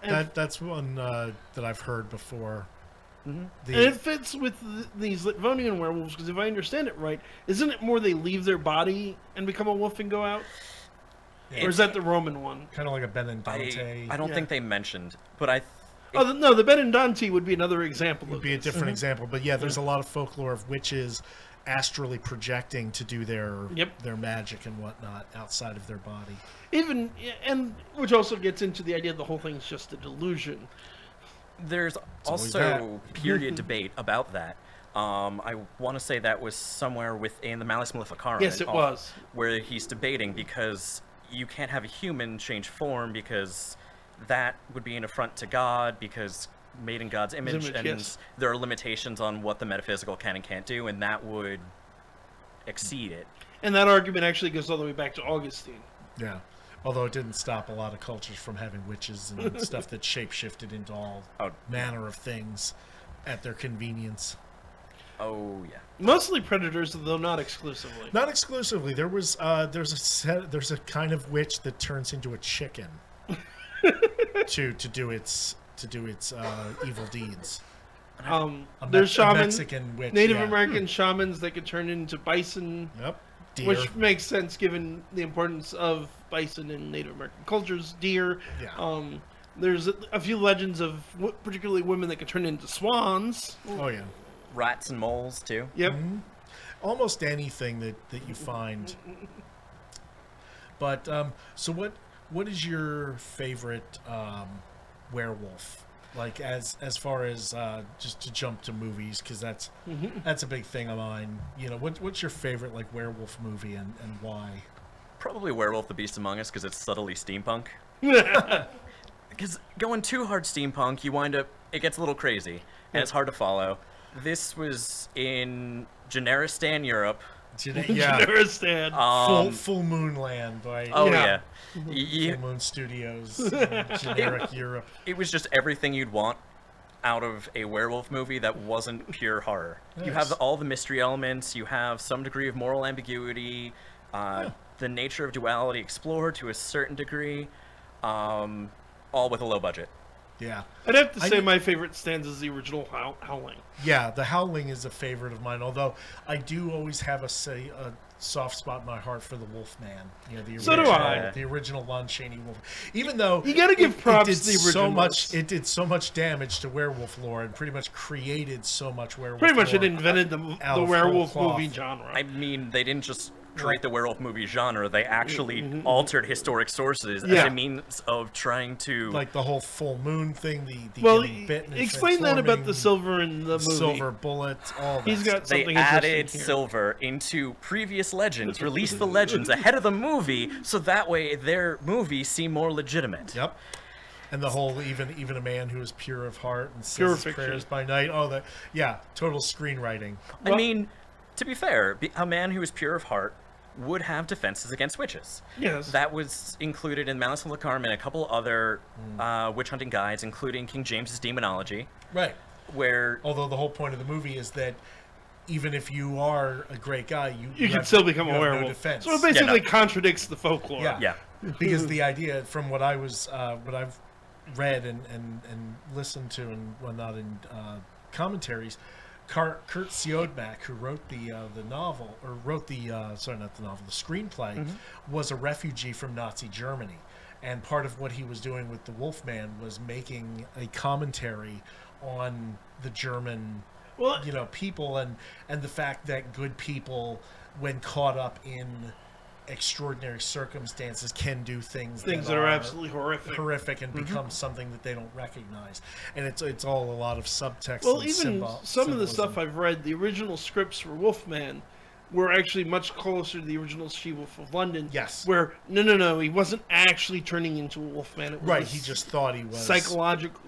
And That's one that I've heard before. and it fits with these Livonian werewolves, because if I understand it right, isn't it more they leave their body and become a wolf and go out? Or is that the Roman one? Kind of like a Benedante. I don't think they mentioned, but No, the Benedante would be another example. Would be a different example, but yeah, there's a lot of folklore of witches astrally projecting to do their magic and whatnot outside of their body. And which also gets into the idea that the whole thing's just a delusion. There's also period debate about that. I want to say that was somewhere within the Malleus Maleficarum. Yes, it was. Where he's debating because you can't have a human change form because that would be an affront to God, because made in God's image, and yes. there are limitations on what the metaphysical can and can't do, and that would exceed it. And that argument actually goes all the way back to Augustine. Yeah. Although it didn't stop a lot of cultures from having witches and stuff that shapeshifted into all manner of things at their convenience. Oh yeah. Mostly predators, though not exclusively. Not exclusively. There's a kind of witch that turns into a chicken to do its evil deeds. There's shamans, Mexican witch, Native American shamans that could turn into bison. Yep. Deer. Which makes sense given the importance of bison in Native American cultures. Deer. Yeah. There's a few legends of particularly women that could turn into swans. Oh yeah. Rats and moles too. Yep. Mm-hmm. Almost anything that you find. But so what is your favorite werewolf? Like as far as just to jump to movies, because that's a big thing of mine. You know, what's your favorite like werewolf movie and why? Probably Werewolf: The Beast Among Us, because it's subtly steampunk. Because going too hard steampunk, it gets a little crazy and it's hard to follow. This was in Generistan, Europe. Generistan. Full Moon Land by Full Moon Studios, generic Europe. It was just everything you'd want out of a werewolf movie that wasn't pure horror. Nice. You have all the mystery elements, you have some degree of moral ambiguity, the nature of duality explored to a certain degree, all with a low budget. Yeah. I'd have to say my favorite stands is the original Howling. Yeah, the Howling is a favorite of mine, although I do always have a soft spot in my heart for the Wolfman. You know, So do I. The original Lon Chaney Wolf. Even though you got to give props to the original. It did so much damage to werewolf lore and pretty much created so much werewolf Pretty much lore it invented the werewolf movie genre. I mean, they didn't just create the werewolf movie genre, they actually altered historic sources as a means of trying to... Like the whole full moon thing, the getting bitten and explain that about the silver in the movie. Silver bullet, all that. He's got something They added silver into previous legends, released the legends ahead of the movie, so that way their movie seemed more legitimate. Yep. And the whole, even a man who is pure of heart and says his prayers by night. Oh, total screenwriting. I mean, to be fair, a man who is pure of heart would have defenses against witches. Yes. That was included in Malleus Maleficarum and a couple other witch hunting guides, including King James's Demonology. Right. Where... Although the whole point of the movie is that even if you are a great guy, you can still become a werewolf. No defense. So it basically contradicts the folklore. Yeah. Because the idea, from what I've read and listened to and whatnot in commentaries, Kurt Siodmak, who wrote the novel, or wrote the sorry, not the novel, the screenplay, was a refugee from Nazi Germany, and part of what he was doing with the Wolfman was making a commentary on the German, people, and the fact that good people, when caught up in extraordinary circumstances, can do things that are absolutely horrific and become something that they don't recognize, and it's all a lot of subtext. Well, and even some of the stuff I've read, the original scripts for Wolfman were actually much closer to the original She-Wolf of London. Yes. Where no, he wasn't actually turning into a Wolfman. It was right. He just thought he was psychological.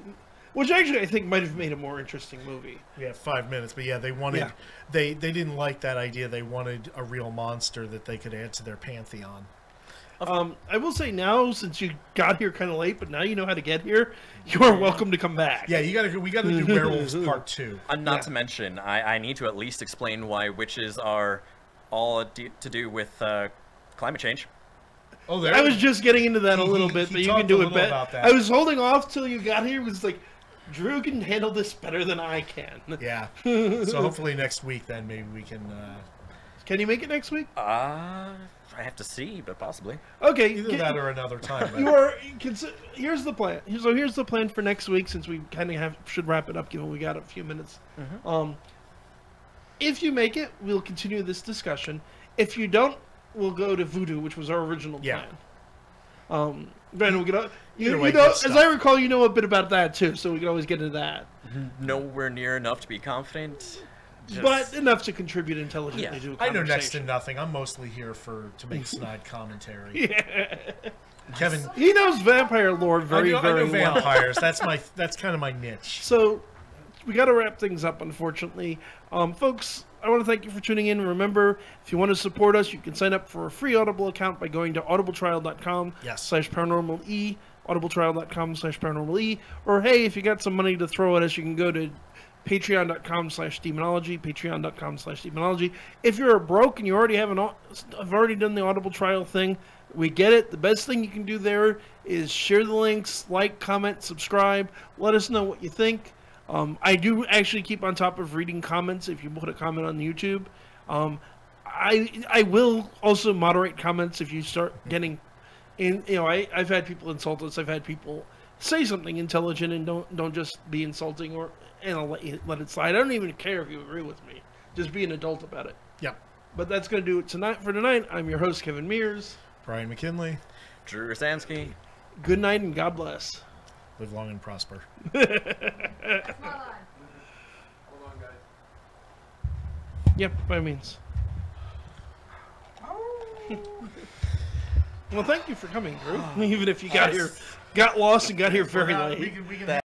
Which actually I think might have made a more interesting movie. Yeah, 5 minutes. But yeah, they wanted they didn't like that idea. They wanted a real monster that they could add to their pantheon. I will say now, since you got here kind of late, but now you know how to get here, you are welcome to come back. Yeah, we gotta do Werewolves Part 2. Not to mention, I need to at least explain why witches are all to do with climate change. Oh, there. I was just getting into that a little bit, but you can do it better. I was holding off till you got here because like, Drew can handle this better than I can. Yeah. So hopefully next week, then maybe we can. Can you make it next week? I have to see, but possibly. Okay. Either that or another time. Here's the plan. So here's the plan for next week, since we kind of should wrap it up, given we got a few minutes. If you make it, we'll continue this discussion. If you don't, we'll go to Voodoo, which was our original plan. Then we'll get as I recall, you know a bit about that too, so we can always get into that. Nowhere near enough to be confident, but enough to contribute intelligently to a conversation. I know next to nothing. I'm mostly here to make snide commentary. Yeah. Kevin, he knows vampire lore very well. I know vampires. Well. That's kind of my niche. So we got to wrap things up, unfortunately, folks. I want to thank you for tuning in. Remember, if you want to support us, you can sign up for a free Audible account by going to audibletrial.com/paranormale, audibletrial.com/paranormale, or hey, if you got some money to throw at us, you can go to patreon.com/demonology, patreon.com/demonology. If you're broke and you already have already done the Audible trial thing, we get it. The best thing you can do there is share the links, like, comment, subscribe. Let us know what you think. I do actually keep on top of reading comments if you put a comment on YouTube. I will also moderate comments if you start getting in. I've had people insult us. I've had people say something intelligent, and don't just be insulting, and I'll let it slide. I don't even care if you agree with me. Just be an adult about it. Yeah. But that's going to do it for tonight. I'm your host, Kevin Mears. Brian McKinley. Dru Rusanski. Good night and God bless. Live long and prosper. Hold on, guys. Yep, by means. Well, thank you for coming, Drew. Even if you got lost and got here very late.